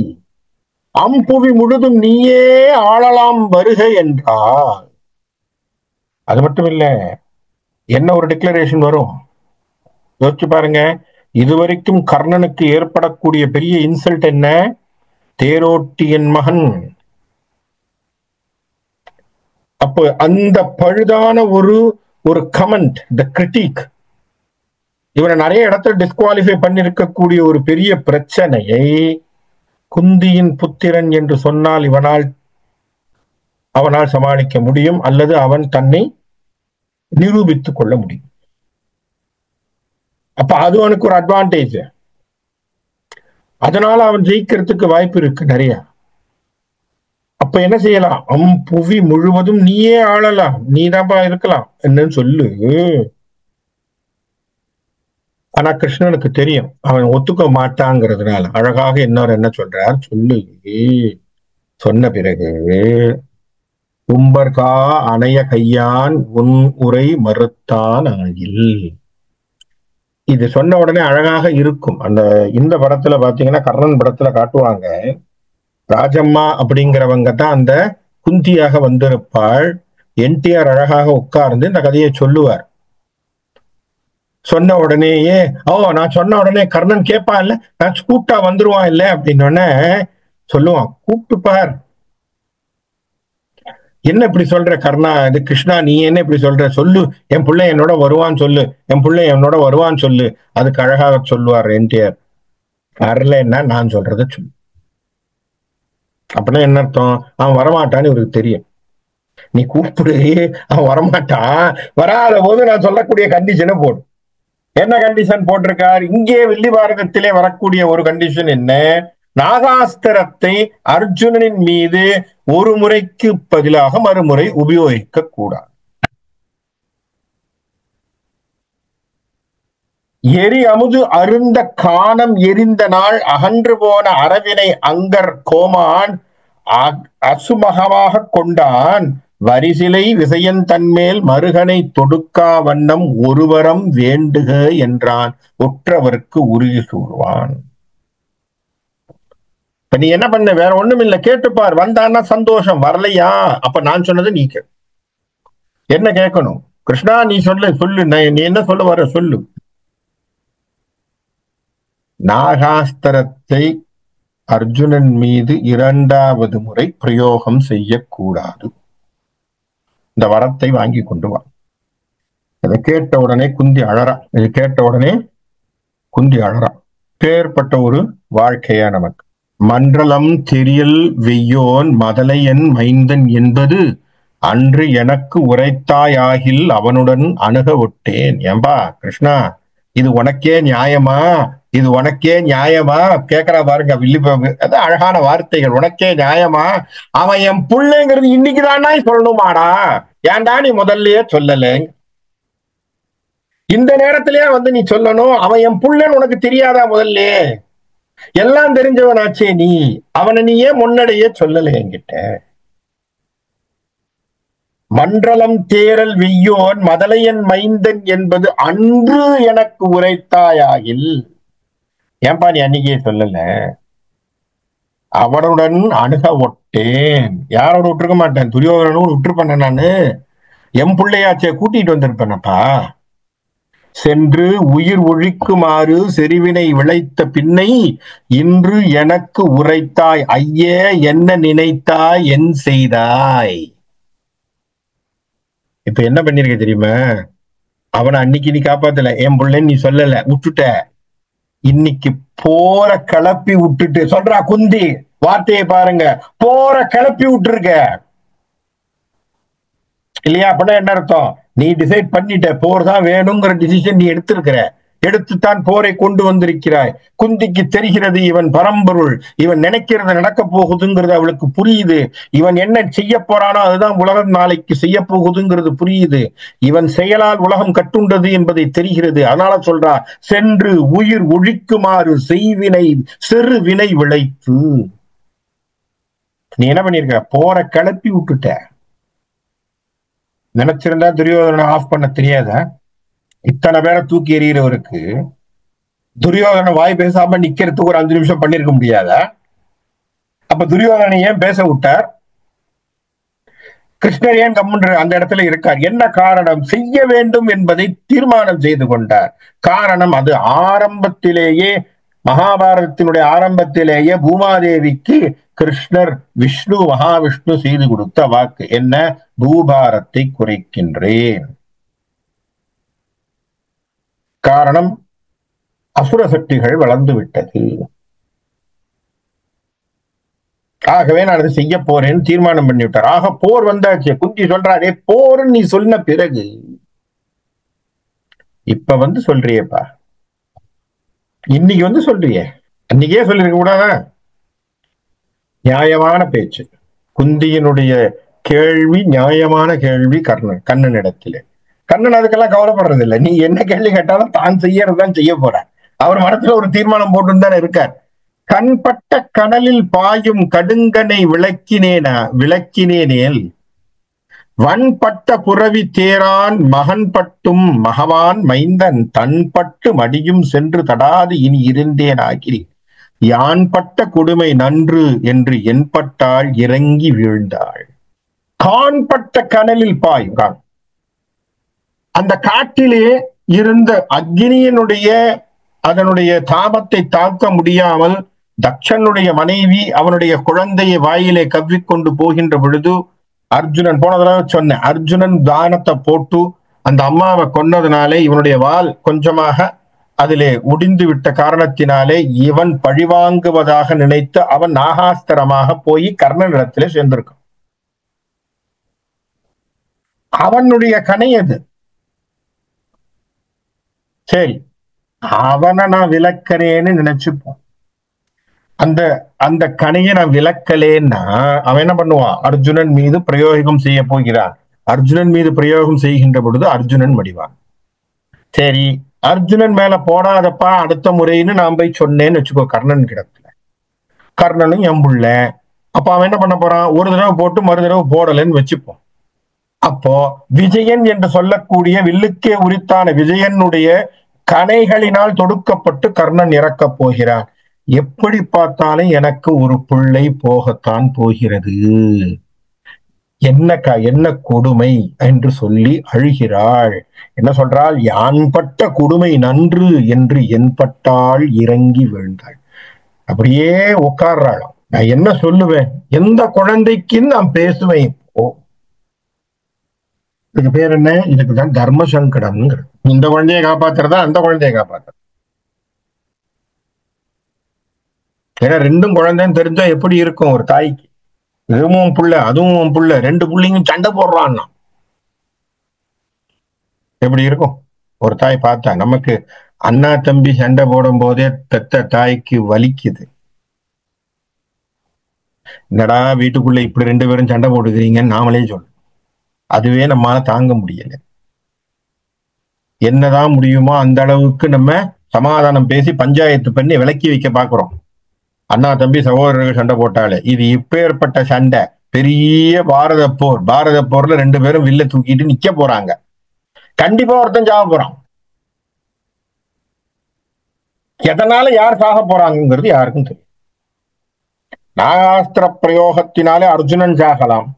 அம்புவி முழுதும் நீயே ஆளலாம் வருக என்றால், அது மட்டும் இல்ல, என்ன ஒரு டிக்ளரேஷன் வரும் யோசிச்சு பாருங்க. இதுவரைக்கும் கர்ணனுக்கு ஏற்படக்கூடிய பெரிய இன்சல்ட் என்ன, தேரோட்டியன் மகன். அப்போ அந்த பழுதான ஒரு கமெண்ட், த கிரிட்டிக், இவனை நிறைய இடத்துல டிஸ்குவாலிஃபை பண்ணிருக்கக்கூடிய ஒரு பெரிய பிரச்சனையை குந்தியின் புத்திரன் என்று சொன்னால் அவனால் சமாளிக்க முடியும், அல்லது அவன் தன்னை நிரூபித்துக் கொள்ள முடியும். அப்ப அது அவனுக்கு ஒரு அட்வான்டேஜ். அதனால அவன் ஜெயிக்கிறதுக்கு வாய்ப்பு இருக்கு நிறைய. அப்ப என்ன செய்யலாம், புவி முழுவதும் நீயே ஆளலாம், நீதான்ப்பா இருக்கலாம் என்னன்னு சொல்லு. ஆனா கிருஷ்ணனுக்கு தெரியும் அவன் ஒத்துக்க மாட்டாங்கிறதுனால அழகாக என்ன சொல்றார் சொல்லு. சொன்ன பிறகு கும்பர்கா அணைய கையான் உன் உரை மறுத்தான் ஆகில். இது சொன்ன உடனே அழகாக இருக்கும். இந்த படத்துல பாத்தீங்கன்னா, கர்ணன் படத்துல காட்டுவாங்க, ராஜம்மா அப்படிங்கிறவங்க தான் அந்த குந்தியாக வந்திருப்பாள். என்டிஆர் அழகாக உட்கார்ந்து இந்த கதையை சொல்லுவார். சொன்ன உடனேயே நான் சொன்ன உடனே கர்ணன் கேட்பான் இல்ல, நான் கூப்பிட்டா வந்துருவான் இல்ல அப்படின்னு சொல்லுவான், கூப்பிட்டுப்பார். என்ன இப்படி சொல்ற கர்ணா, இது கிருஷ்ணா நீ என்ன இப்படி சொல்ற, சொல்லு என் பிள்ளை என்னோட வருவான்னு சொல்லு, என் பிள்ளை என்னோட வருவான்னு சொல்லு. அதுக்கு அழகாக சொல்லுவார் என்டிஆர், வரலன்னா நான் சொல்றத சொல்லு. அப்படின்னா என்ன அர்த்தம்? அவன் வரமாட்டான்னு இவருக்கு தெரியும். நீ கூப்பிடு, அவன் வரமாட்டான். வராத போது நான் சொல்லக்கூடிய கண்டிஷனை போடு. என்ன கண்டிஷன் போட்டிருக்கார் இங்கே? வில்லி பாரதத்திலே வரக்கூடிய ஒரு கண்டிஷன் என்ன? நாகாஸ்திரத்தை அர்ஜுனனின் மீது ஒரு முறைக்கு பதிலாக மறுமுறை உபயோகிக்க கூடாது. எரி அமுது அருந்த காணம் எரிந்த நாள் அகன்று போன அரவினை அங்கர் கோமான் அசுமகமாக கொண்டான் வரிசிலை விசயன் தன்மேல் மருகனை தொடுக்கா வண்ணம் ஒருவரம் வேண்டுக என்றான் ஒற்றவருக்கு உறுதி சூழ்வான். இப்ப நீ என்ன பண்ண? வேற ஒண்ணும் இல்ல, கேட்டுப்பார். வந்தான்னா சந்தோஷம், வரலையா அப்ப நான் சொன்னது நீ என்ன கேட்கணும்? கிருஷ்ணா நீ சொல்லு, நீ என்ன சொல்ல வர சொல்லு. நாகாஸ்திரத்தை அர்ஜுனன் மீது இரண்டாவது முறை பிரயோகம் செய்யக்கூடாது. இந்த வரத்தை வாங்கி கொண்டு வா. இதை கேட்ட உடனே குந்தி அழறா. இது கேட்ட உடனே குந்தி அழறா. பேர்பட்ட ஒரு வாழ்க்கையா நமக்கு. மன்றலம் தெரியல் வெய்யோன் மதலையன் மைந்தன் என்பது அன்று எனக்கு உரைத்தாயாகில் அவனுடன் அணுக விட்டேன். ஏம்பா கிருஷ்ணா, இது உனக்கே நியாயமா? இது உனக்கே நியாயமா? கேட்கறா பாருங்க வில்லிபாபு. அது அழகான வார்த்தைகள். உனக்கே நியாயமா? அவன் என் பிள்ளைங்கிறது இன்னைக்குதானா சொல்லணுமாடா? ஏன்டா நீ முதல்லயே சொல்லல? இந்த நேரத்திலேயே வந்து நீ சொல்லணும். அவன் என் புள்ளன்னு உனக்கு தெரியாதா? முதல்ல எல்லாம் தெரிஞ்சவனாச்சே நீ. அவனை நீ ஏன் முன்னடையே சொல்லல என்கிட்ட? மன்றலம் தேரல் வெய்யோன் மதலையன் மைந்தன் என்பது அன்று எனக்கு உரைத்தாயாகில். ஏன்பா நீ அன்னைக்கே சொல்லல? அவனுடன் அணுக ஒட்டேன். யாரோட விட்டுருக்க மாட்டேன், துரியோதனோடு விட்டுருப்பேன். நானு என் பிள்ளையாச்சே கூட்டிட்டு வந்திருப்பேனப்பா. சென்று உயிர் ஒழிக்குமாறு செறிவினை விளைத்த பின்னை இன்று எனக்கு உரைத்தாய். ஐயே என்ன நினைத்தாய், என் செய்தாய்? இப்ப என்ன பண்ணிருக்க தெரியுமா? அவனை அன்னைக்கு நீ காப்பாத்தல, என் பிள்ளைன்னு நீ சொல்லல, விட்டுட்ட. இன்னைக்கு போற கிளப்பி விட்டுட்டு சொல்றா குந்தி, வார்த்தையை பாருங்க, போற கிளப்பி விட்டுருக்க இல்லையா? அப்படின்னா என்ன அர்த்தம்? நீ டிசைட் பண்ணிட்ட, போர் தான் வேணுங்கிற டிசிஷன் நீ எடுத்துத்தான் போரை கொண்டு வந்திருக்கிறாய். குந்திக்கு தெரிகிறது இவன் பரம்பொருள், இவன் நினைக்கிறது நடக்க போகுதுங்கிறது அவளுக்கு புரியுது. இவன் என்ன செய்ய போறானோ அதுதான் உலகம் நாளைக்கு செய்ய போகுதுங்கிறது புரியுது. இவன் செயலால் உலகம் கட்டுண்டது என்பதை தெரிகிறது. அதனால சொல்றா, சென்று உயிர் ஒழிக்குமாறு செய்வினை சிறு வினை விளைத்து. நீ என்ன பண்ணிருக்க? போற கிளப்பி விட்டுட்ட. நினைச்சிருந்தா துரியோதனை ஆஃப் பண்ண தெரியாதா? இத்தனை பேரை தூக்கி எறிகிறவருக்கு துரியோதனை வாய் பேசாம நிக்கிறதுக்கு ஒரு 5 நிமிஷம் பண்ணிருக்க முடியாதா? அப்ப துரியோதனை ஏன் பேச விட்டார்? கிருஷ்ணர் ஏன் கம்முன்ற அந்த இடத்துல இருக்கார்? என்ன காரணம்? செய்ய வேண்டும் என்பதை தீர்மானம் செய்து கொண்டார். காரணம் அது ஆரம்பத்திலேயே, மகாபாரதத்தினுடைய ஆரம்பத்திலேயே பூமாதேவிக்கு கிருஷ்ணர் விஷ்ணு மகாவிஷ்ணு செய்து கொடுத்த வாக்கு என்ன? பூபாரத்தை குறைக்கின்றேன். காரணம் அசுர சக்திகள் வளர்ந்து விட்டது. ஆகவே நான் அதை செய்ய போறேன்னு தீர்மானம் பண்ணி விட்டார். ஆக போர் வந்தாச்சு. குந்தி சொல்றாரே, போர்ன்னு நீ சொன்ன பிறகு இப்ப வந்து சொல்றியப்பா, இன்னைக்கு வந்து சொல்றியே, அன்னைக்கே சொல்லிருக்க கூடாதா? நியாயமான பேச்சு. குந்தியினுடைய கேள்வி நியாயமான கேள்வி. கண்ணனிடத்திலே கண்ணன் அதுக்கெல்லாம் கவலைப்படுறது இல்லை. நீ என்ன கேள்வி கேட்டாலும் தான் செய்யறதுதான் செய்ய போற. அவர் மனத்துல ஒரு தீர்மானம் போட்டு தானே இருக்கார். கண்பட்ட கனலில் பாயும் கடுங்கனை விளக்கினேனேல் வன்பட்ட புறவி தேரான் மகன் பட்டும் மகவான் மைந்தன் தன்பட்டு மடியும் சென்று தடாது இனி இருந்தேன் ஆகி யான் பட்ட கொடுமை நன்று என்று என்பட்டாள் இறங்கி வீழ்ந்தாள். காண்பட்ட கனலில் பாயும், அந்த காட்டிலே இருந்த அக்னியினுடைய அதனுடைய தாபத்தை தாக்க முடியாமல் தக்ஷனுடைய மனைவி அவனுடைய குழந்தையை வாயிலே கவ்விக்கொண்டு போகின்ற பொழுது அர்ஜுனன், போன தடவை சொன்னேன், அர்ஜுனன் தானத்தை போட்டு அந்த அம்மாவை கொன்னதுனாலே இவனுடைய வால் கொஞ்சமாக அதிலே ஒடிந்து விட்ட காரணத்தினாலே இவன் பழிவாங்குவதாக நினைத்து அவன் நாகாஸ்திரமாக போய் கர்ணனிடத்திலே சேர்ந்திருக்கான். அவனுடைய கணை அது. சரி, அவனை நான் விளக்கறேன்னு நினைச்சுப்போம். அந்த அந்த கணையை நான் விளக்கலேன்னா அவன் என்ன பண்ணுவான்? அர்ஜுனன் மீது பிரயோகம் செய்ய போகிறான். அர்ஜுனன் மீது பிரயோகம் செய்கின்ற பொழுது அர்ஜுனன் மடிவான். சரி, அர்ஜுனன் மேல போடாதப்பா அடுத்த முறைன்னு நான் போய் சொன்னேன்னு வச்சுக்கோ கர்ணன் கிடத்துல. கர்ணனும் எம்புள்ள. அப்ப அவன் என்ன பண்ண போறான்? ஒரு தடவை போட்டு மறு தடவை போடலன்னு வச்சுப்போம். அப்போ விஜயன் என்று சொல்லக்கூடிய வில்லுக்கே உரித்தான விஜயனுடைய கணைகளினால் தொடுக்கப்பட்டு கர்ணன் இறக்கப் போகிறான். எப்படி பார்த்தாலும் எனக்கு ஒரு பிள்ளை போகத்தான் போகிறது, என்ன கொடுமை என்று சொல்லி அழுகிறாள். என்ன சொல்றாள்? யான் பட்ட கொடுமை நன்று என்று என்பட்டாள் இறங்கி விழுந்தாள். அப்படியே உட்கார்றாளாம். நான் என்ன சொல்லுவேன்? எந்த குழந்தைக்கு நான் பேசுவேன்? இப்போ இதுக்கு பேர் என்ன? இதுக்குதான் தர்ம சங்கடம். இந்த குழந்தைய காப்பாத்துறதா அந்த குழந்தைய காப்பாத்துற? ஏன்னா ரெண்டும் குழந்தைன்னு தெரிஞ்சா எப்படி இருக்கும் ஒரு தாய்க்கு? இதுவும் புள்ள அதுவும் புள்ள, ரெண்டு புள்ளைங்க சண்டை போடுறான்னா எப்படி இருக்கும்? ஒரு தாய் பார்த்தா நமக்கு அண்ணா தம்பி சண்டை போடும் போதே பெத்த தாய்க்கு வலிக்குது. என்னடா வீட்டுக்குள்ள இப்படி ரெண்டு பேரும் சண்டை போட்டுக்கிறீங்கன்னு நாமளே சொல்லு. அதுவே நம்மளால தாங்க முடியல. என்னதான் முடியுமோ அந்த அளவுக்கு நம்ம சமாதானம் பேசி பஞ்சாயத்து பண்ணி விலக்கி வைக்க பாக்குறோம். அண்ணா தம்பி சகோதரர்கள் சண்டை போட்டாலே இது இப்பேற்பட்ட சண்டை. பெரிய பாரத போர். பாரத போர்ல ரெண்டு பேரும் வில்ல தூக்கிட்டு நிக்க போறாங்க. கண்டிப்பா ஒருத்தன் சாக போறான். எதனால யார் சாக போறாங்கிறது யாருக்கும் தெரியும். நாகாஸ்திர பிரயோகத்தினாலே அர்ஜுனன் சாகலாம்,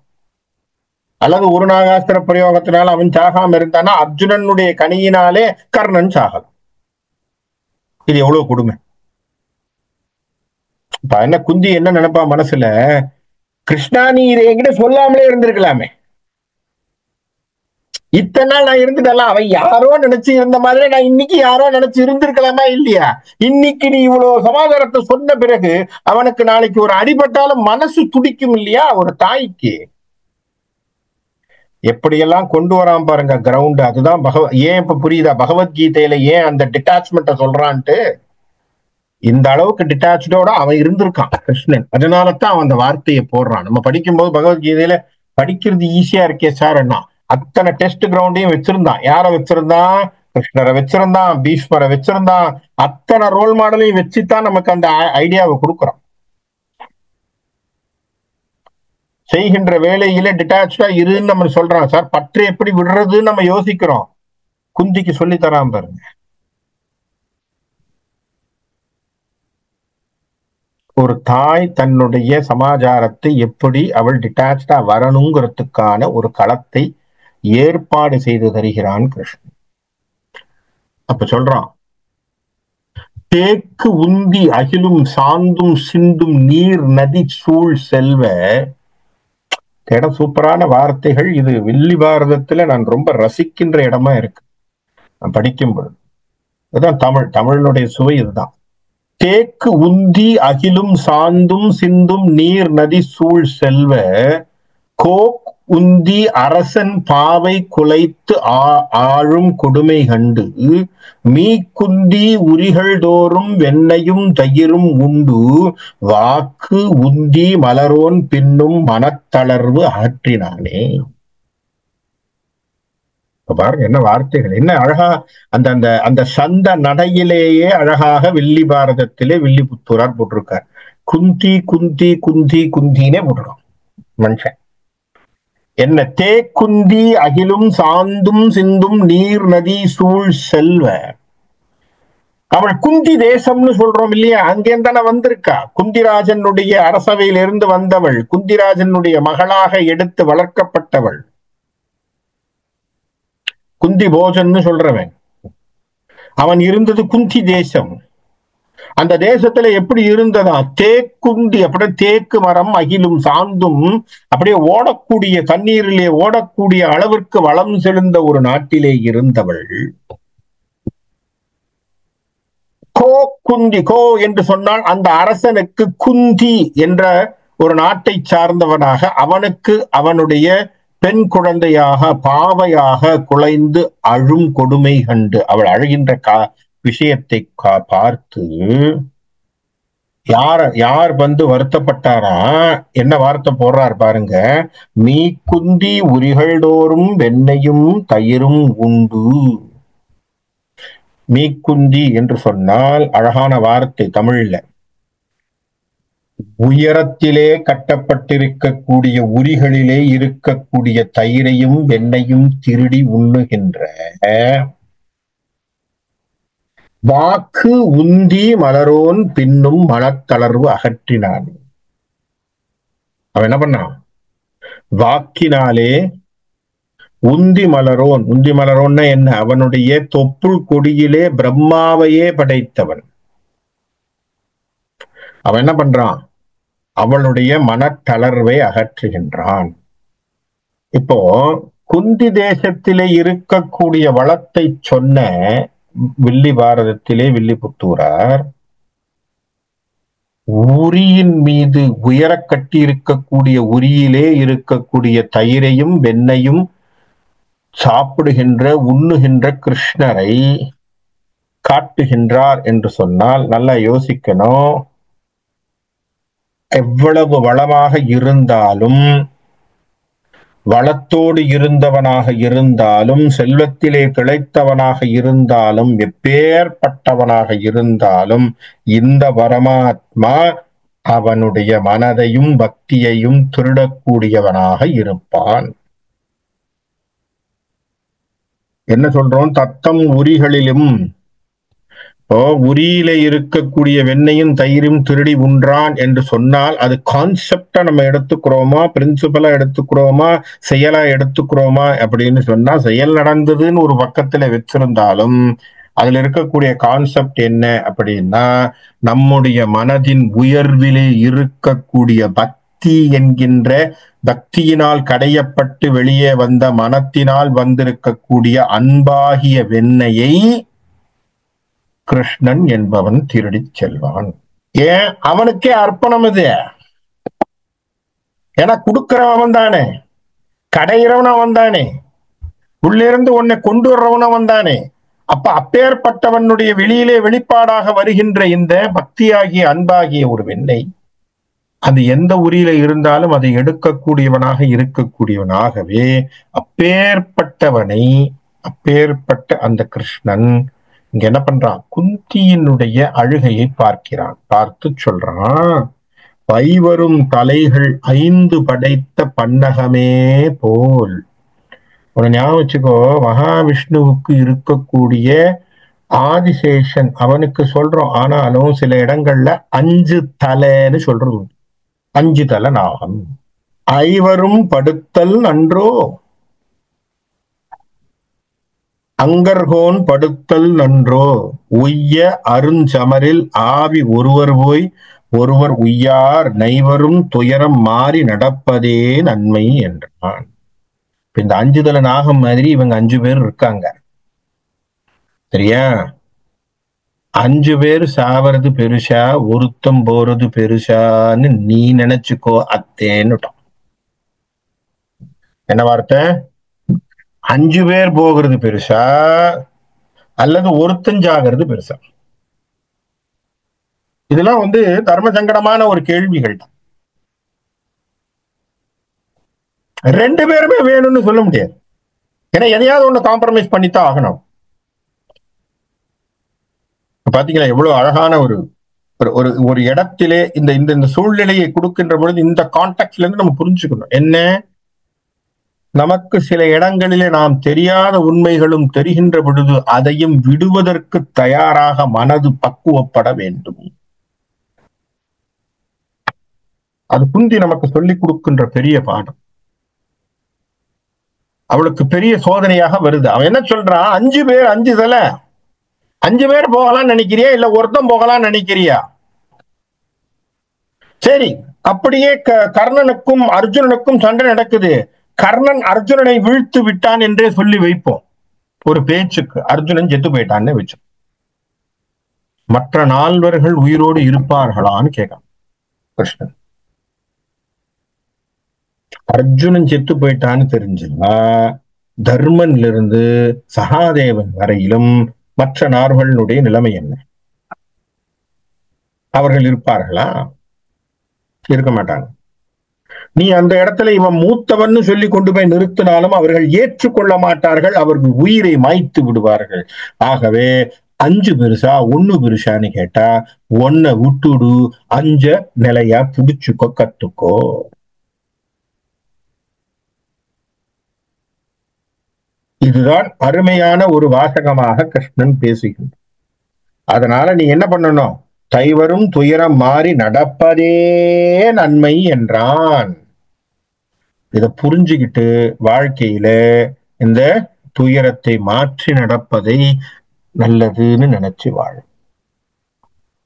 அல்லது ஒரு நாகாஸ்திர பிரயோகத்தினால அவன் சாகாம இருந்தானா அர்ஜுனனுடைய கனியினாலே கர்ணன் சாகலாம். இது எவ்வளவு கொடுமை. இப்ப என்ன குந்தி என்ன நினைப்பா மனசுல? கிருஷ்ணா நீ இதை என்கிட்ட சொல்லாமலே இருந்திருக்கலாமே. இத்தனை நாள் நான் இருந்துட்டலாம். அவன் யாரோ நினைச்சு இருந்த மாதிரி நான் இன்னைக்கு யாரோ நினைச்சு இருந்திருக்கலாமா இல்லையா? இன்னைக்கு நீ இவ்வளவு சமாதானத்தை சொன்ன பிறகு அவனுக்கு நாளைக்கு ஒரு அடிபட்டாலும் மனசு துடிக்கும் இல்லையா ஒரு தாய்க்கு? எப்படியெல்லாம் கொண்டு வரான் பாருங்க கிரவுண்ட். அதுதான் ஏன் இப்ப புரியுதா பகவத்கீதையில ஏன் அந்த டிட்டாச்மெண்ட்டை சொல்றான்ட்டு? இந்த அளவுக்கு டிட்டாச்சோட அவன் இருந்திருக்கான் கிருஷ்ணன். அதனாலதான் அவன் அந்த வார்த்தையை போடுறான். நம்ம படிக்கும்போது பகவத்கீதையில படிக்கிறது ஈஸியா இருக்கே சார் என்ன? அத்தனை டெஸ்ட் கிரவுண்டையும் வச்சிருந்தான். யார வச்சிருந்தான்? கிருஷ்ணரை வச்சிருந்தான், பீஷ்மரை வச்சிருந்தான். அத்தனை ரோல் மாடலையும் வச்சுதான் நமக்கு அந்த ஐடியாவை கொடுக்குறோம். செய்கின்ற வேலையில டிட்டாச்சா இருன்னு நம்ம சொல்றான் சார். பற்று எப்படி விடுறதுன்னு நம்ம யோசிக்கிறோம். குந்திக்கு சொல்லி தரான் பாருங்க. ஒரு தாய் தன்னுடைய சமாச்சாரத்தை எப்படி அவள் டிட்டாச்சா வரணுங்கிறதுக்கான ஒரு களத்தை ஏற்பாடு செய்து தருகிறான் கிருஷ்ணன். அப்ப சொல்றான், தேக்கு உந்தி அகிலும் சாந்தும் சிந்தும் நீர் நதி சூழ் செல்வ. இடம் சூப்பரான வார்த்தைகள். இது வில்லி பாரதத்துல நான் ரொம்ப ரசிக்கின்ற இடமா இருக்கு நான் படிக்கும்போது. இதுதான் தமிழ். தமிழனுடைய சுவை இதுதான். தேக்கு உந்தி அகிலும் சாந்தும் சிந்தும் நீர் நதி சூழ் செல்வ, கோக் உந்தி அரசன் பாவை குலைத்து ஆழும் கொடுமை கண்டு, மீ குந்தி உரிகள் தோறும் வெண்ணையும் தயிரும் உண்டு, வாக்கு உந்தி மலரோன் பின்னும் மனத்தளர்வு ஆற்றினானே. பாருங்க என்ன வார்த்தைகள், என்ன அழகா அந்த அந்த அந்த சந்த நடையிலேயே அழகாக வில்லி பாரதத்திலே வில்லி புத்தூரார் போட்டிருக்கார். குந்தி குந்தி குந்தி குந்தினே போட்டிருக்கான் மனுஷன். என்ன தேக்குந்தி அகிலும் சாந்தும் சிந்தும் நீர் நதி சூழ் செல்வ. அவள் குந்தி தேசம்னு சொல்றோம் இல்லையா? அங்கேந்தானே வந்திருக்கா. குந்திராஜனுடைய அரசவையிலிருந்து வந்தவள், குந்திராஜனுடைய மகளாக எடுத்து வளர்க்கப்பட்டவள். குந்தி போஜன்னு சொல்றவன் அவன் இருந்தது குந்தி தேசம். அந்த தேசத்துல எப்படி இருந்ததா? தேக்குந்தி, அப்படியே தேக்கு மரம் அகிலும் சாந்தும், அப்படியே ஓடக்கூடிய தண்ணீரிலே ஓடக்கூடிய அளவிற்கு வளம் செலுந்த ஒரு நாட்டிலே இருந்தவள். கோ குந்தி, கோ என்று சொன்னால் அந்த அரசனுக்கு குந்தி என்ற ஒரு நாட்டை சார்ந்தவனாக அவனுக்கு அவனுடைய பெண் குழந்தையாக பாவையாக குலைந்து அழும் கொடுமை கண்டு அவள் அழுகின்ற விஷயத்தை பார்த்து யார் வந்து வருத்தப்பட்டாரா? என்ன வார்த்தை போடுறார் பாருங்க. மீ குந்தி உரிகள்தோறும் வெண்ணையும் தயிரும் உண்டு. மீக்குந்தி என்று சொன்னால் அழகான வார்த்தை தமிழ்ல. உயரத்திலே கட்டப்பட்டிருக்கக்கூடிய உரிகளிலே இருக்கக்கூடிய தயிரையும் வெண்ணையும் திருடி உண்ணுகின்ற வாக்கு உந்தி மலரோன் பின்னும் மனத்தளர்வு அகற்றினான். அவன் என்ன பண்ணான்? வாக்கினாலே உந்தி மலரோன், உந்தி மலரோன்னா என்ன? அவனுடைய தொப்புள் கொடியிலே பிரம்மாவையே படைத்தவன். அவன் என்ன பண்றான்? அவளுடைய மனத்தளர்வை அகற்றுகின்றான். இப்போ குந்தி தேசத்திலே இருக்கக்கூடிய வளத்தை சொன்ன வில்லி பாரதத்திலே வில்லிபுத்தூரார் உரியின் மீது உயர கட்டி இருக்கக்கூடிய உரியிலே இருக்கக்கூடிய தயிரையும் வெண்ணையும் சாப்பிடுகின்ற உண்ணுகின்ற கிருஷ்ணரை காட்டுகின்றார் என்று சொன்னால் நல்லா யோசிக்கணும். எவ்வளவு வளமாக இருந்தாலும், வளத்தோடு இருந்தவனாக இருந்தாலும், செல்வத்திலே திளைத்தவனாக இருந்தாலும், எப்பேற்பட்டவனாக இருந்தாலும், இந்த பரமாத்மா அவனுடைய மனதையும் பக்தியையும் திருடக்கூடியவனாக இருப்பான். என்ன சொல்றோம்? தத்தம் உரிகளிலும், உரியில இருக்கக்கூடிய வெண்ணையும் தயிரும் திருடி உண்றான் என்று சொன்னால் அது கான்செப்டா நம்ம எடுத்துக்கிறோமா, பிரின்சிபலா எடுத்துக்கிறோமா, செயலா எடுத்துக்கிறோமா அப்படின்னு சொன்னா, செயல் நடந்ததுன்னு ஒரு பக்கத்துல வச்சிருந்தாலும் அதுல இருக்கக்கூடிய கான்செப்ட் என்ன அப்படின்னா, நம்முடைய மனதின் உயர்விலே இருக்கக்கூடிய பக்தி என்கின்ற பக்தியினால் கடையப்பட்டு வெளியே வந்த மனத்தினால் வந்திருக்கக்கூடிய அன்பாகிய வெண்ணையை கிருஷ்ணன் என்பவன் திருடி செல்வான். ஏன்? அவனுக்கே அர்ப்பணம் இது. ஏன்னா கொடுக்கிறவன் தானே, கடையிறவன் தானே, உள்ளிருந்து உன்னை கொண்டு வர்றவன் தானே. அப்ப அப்பேற்பட்டவனுடைய வெளியிலே வெளிப்பாடாக வருகின்ற இந்த பக்தியாகிய அன்பாகிய ஒரு வெண்ணை, அது எந்த உரியில இருந்தாலும் அதை எடுக்கக்கூடியவனாக இருக்கக்கூடியவனாகவே அப்பேற்பட்டவனை, அப்பேற்பட்ட அந்த கிருஷ்ணன் இங்க என்ன பண்றான்? குந்தியினுடைய அழுகையை பார்க்கிறான். பார்த்து சொல்றான், பைவரும் தலைகள் 5 படைத்த பன்னகமே போல். உன ஞாபகம் வச்சுக்கோ, மகாவிஷ்ணுவுக்கு இருக்கக்கூடிய ஆதிசேஷன் அவனுக்கு சொல்றோம். ஆனாலும் சில இடங்கள்ல 5 தலைன்னு சொல்றது, 5 தலை நாகம். ஐவரும் படுத்தல் நன்றோ, அங்கர்கோன் படுத்தல் நன்றோ, உய்ய அருஞ்சமரில் ஆவி ஒருவர் போய் ஒருவர் உய்யார், நைவரும் துயரம் மாறி நடப்பதே நன்மை என்றான். இந்த 5 தலை நாகம் மாதிரி இவங்க 5 பேர் இருக்காங்க, சரியா? 5 பேர் சாவறது பெருசா, ஒருத்தம் போறது பெருசான்னு நீ நினைச்சுக்கோ அத்தேன்னுட்டான். என்ன வார்த்தை? 5 பேர் போகிறது பெருசா அல்லது ஒருத்தஞ்சாகிறது பெருசா? இதெல்லாம் தர்ம சங்கடமான ஒரு கேள்விகள். 2 பேருமே வேணும்னு சொல்ல முடியாது. ஏன்னா எதையாவது ஒண்ணு காம்ப்ரமைஸ் பண்ணித்தான் ஆகணும். பாத்தீங்களா எவ்வளவு அழகான ஒரு ஒரு இடத்திலே இந்த இந்த சூழ்நிலையை கொடுக்கின்ற பொழுது இந்த கான்டெக்ட்ல இருந்து நம்ம புரிஞ்சுக்கணும். என்ன? நமக்கு சில இடங்களிலே நாம் தெரியாத உண்மைகளும் தெரிகின்ற பொழுது அதையும் விடுவதற்கு தயாராக மனது பக்குவப்பட வேண்டும். அது குந்தி நமக்கு சொல்லிக் கொடுக்கின்ற பெரிய பாடம். அவளுக்கு பெரிய சோதனையாக வருது. அவன் என்ன சொல்றான்? 5 பேர் 5 தலை, 5 பேர் போகலாம்னு நினைக்கிறியா இல்ல ஒருத்தன் போகலாம்னு நினைக்கிறியா? சரி, அப்படியே கர்ணனுக்கும் அர்ஜுனனுக்கும் சண்டை நடக்குது. கர்ணன் அர்ஜுனனை வீழ்த்து விட்டான் என்றே சொல்லி வைப்போம் ஒரு பேச்சுக்கு. அர்ஜுனன் செத்து போயிட்டான்னு வச்சோம். மற்ற 4 உயிரோடு இருப்பார்களான்னு கேட்கான் கிருஷ்ணன். அர்ஜுனன் செத்து போயிட்டான்னு தெரிஞ்சா தர்மன்ல இருந்து சகாதேவன் வரையிலும் மற்ற 4 நிலைமை என்ன? அவர்கள் இருப்பார்களா? இருக்க மாட்டாங்க. நீ அந்த இடத்துல இவன் மூத்தவன் சொல்லி கொண்டு போய் நிறுத்தினாலும் அவர்கள் ஏற்றுக்கொள்ள மாட்டார்கள். அவர்கள் உயிரை மாய்த்து விடுவார்கள். ஆகவே 5 பெருசா 1 பெருசான்னு கேட்டா 1 விட்டுடு, 5 நிலையா புடிச்சுக்கோ, கத்துக்கோ. இதுதான் அருமையான ஒரு வாசகமாக கிருஷ்ணன் பேசுகின்றான். அதனால நீ என்ன பண்ணணும்? தைவரும் துயரம் மாறி நடப்பதே நன்மை என்றான். இத புரிஞ்சுக்கிட்டு வாழ்க்கையில இந்த துயரத்தை மாற்றி நடப்பதை நல்லதுன்னு நினைச்சு வாழ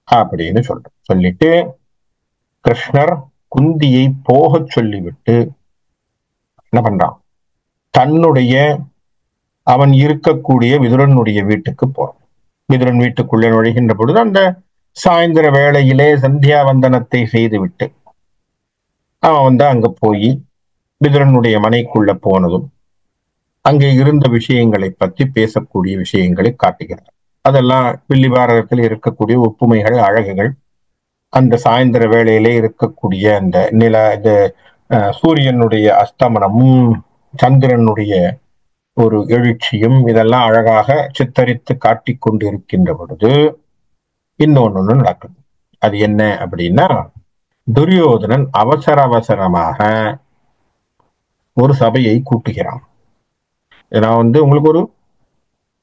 அப்படின்னு சொல்லிட்டு கிருஷ்ணர் குந்தியை போக சொல்லிவிட்டு என்ன பண்றான்? தன்னுடைய அவன் இருக்கக்கூடிய விதுரனுடைய வீட்டுக்கு போறான். விதுரன் வீட்டுக்குள்ளே நுழைகின்ற பொழுது அந்த சாயந்தர வேளையிலே சந்தியாவந்தனத்தை செய்துவிட்டு அவன் அங்க போய் விதுரனுடைய மனைக்குள்ள போனதும் அங்கே இருந்த விஷயங்களை பற்றி பேசக்கூடிய விஷயங்களை காட்டுகிறார். அதெல்லாம் வில்லி பாரதத்தில் இருக்கக்கூடிய ஒப்புமைகள், அழகுகள், அந்த சாயந்தர வேளையிலே இருக்கக்கூடிய அந்த சூரியனுடைய அஸ்தமனமும் சந்திரனுடைய ஒரு எழுச்சியும் இதெல்லாம் அழகாக சித்தரித்து காட்டி கொண்டு இருக்கின்ற பொழுது இன்னொன்னு நடக்குது. அது என்ன அப்படின்னா, துரியோதனன் அவசரமாக ஒரு சபையை கூட்டுகிறான். நான் உங்களுக்கு ஒரு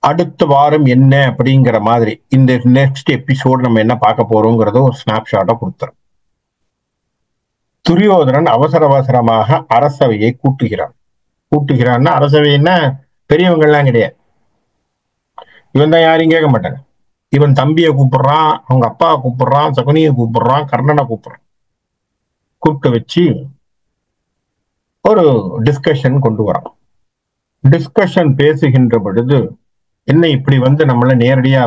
அடுத்த வாரம் என்ன அப்படிங்கிற மாதிரி இந்த நெக்ஸ்ட் எபிசோட் நம்ம என்ன பார்க்க போறோங்கிறத ஒரு ஸ்னாப்ஷாட்டா கொடுத்துறோம். துரியோதனன் அவசரமாக அரசவையை கூட்டுகிறான்னா அரசவைன்னா பெரியவங்கள்லாம் கிடையாது. இவன் தான் யாரையும் கேட்க மாட்டாங்க. இவன் தம்பியை கூப்பிடுறான், அவங்க அப்பாவை கூப்பிடுறான், சகுனியை கூப்பிடுறான், கர்ணனை கூப்பிட்டு வச்சு ஒரு டிஸ்கஷன் கொண்டு வரான். டிஸ்கஷன் பேசுகின்ற பொழுது என்ன இப்படி நம்மள நேரடியா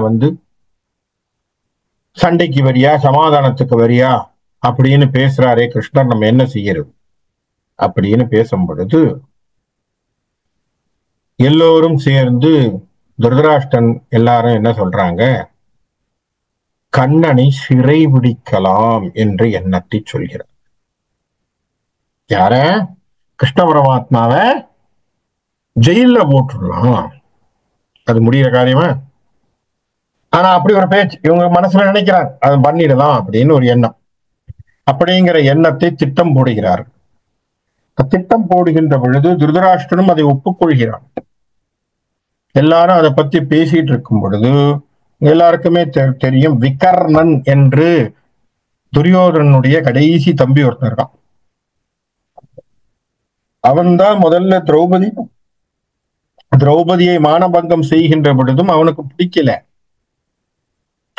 சண்டைக்கு வரியா, சமாதானத்துக்கு வரியா அப்படின்னு பேசுறாரே கிருஷ்ணர், நம்ம என்ன செய்யறது அப்படின்னு பேசும் பொழுது எல்லோரும் சேர்ந்து திருதராஷ்டிரன் எல்லாரும் என்ன சொல்றாங்க? கண்ணனை சிறை பிடிக்கலாம் என்ற எண்ணத்தை சொல்கிறார். யார? கிருஷ்ண பரமாத்மாவை ஜெயில போட்டுடலாம். அது முடிகிற காரியமா? ஆனா அப்படி ஒரு பேச்சு இவங்க மனசுல நினைக்கிறாங்க, அதை பண்ணிடலாம் அப்படின்னு ஒரு எண்ணம். அப்படிங்கிற எண்ணத்தை திட்டம் போடுகிறார். திட்டம் போடுகின்ற பொழுது திருதராஷ்டிரனும் அதை ஒப்புக்கொள்கிறான். எல்லாரும் அதை பத்தி பேசிட்டு இருக்கும் பொழுது எல்லாருக்குமே தெரியும், விகர்ணன் என்று துரியோதனனுடைய கடைசி தம்பி ஒருத்தன் இருக்கான். அவன்தான் முதல்ல திரௌபதியை மானபங்கம் செய்கின்ற பொழுதும் அவனுக்கு பிடிக்கல,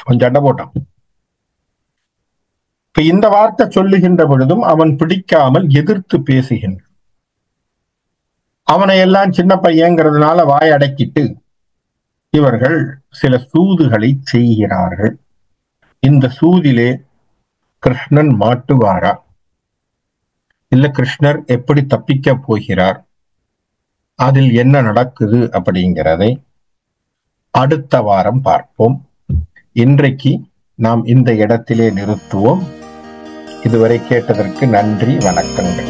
அவன் சண்டை போட்டான். இப்ப இந்த வார்த்தை சொல்லுகின்ற பொழுதும் அவன் பிடிக்காமல் எதிர்த்து பேசுகின்றான். அவனை எல்லாம் சின்ன பையங்கிறதுனால வாய் அடக்கிட்டு இவர்கள் சில சூதுகளை செய்கிறார்கள். இந்த சூதிலே கிருஷ்ணன் மாட்டுவாரா, இல்ல கிருஷ்ணர் எப்படி தப்பிக்க போகிறார், அதில் என்ன நடக்குது அப்படிங்கிறதை அடுத்த வாரம் பார்ப்போம். இன்றைக்கு நாம் இந்த இடத்திலே நிறுத்துவோம். இதுவரை கேட்டதற்கு நன்றி, வணக்கங்கள்.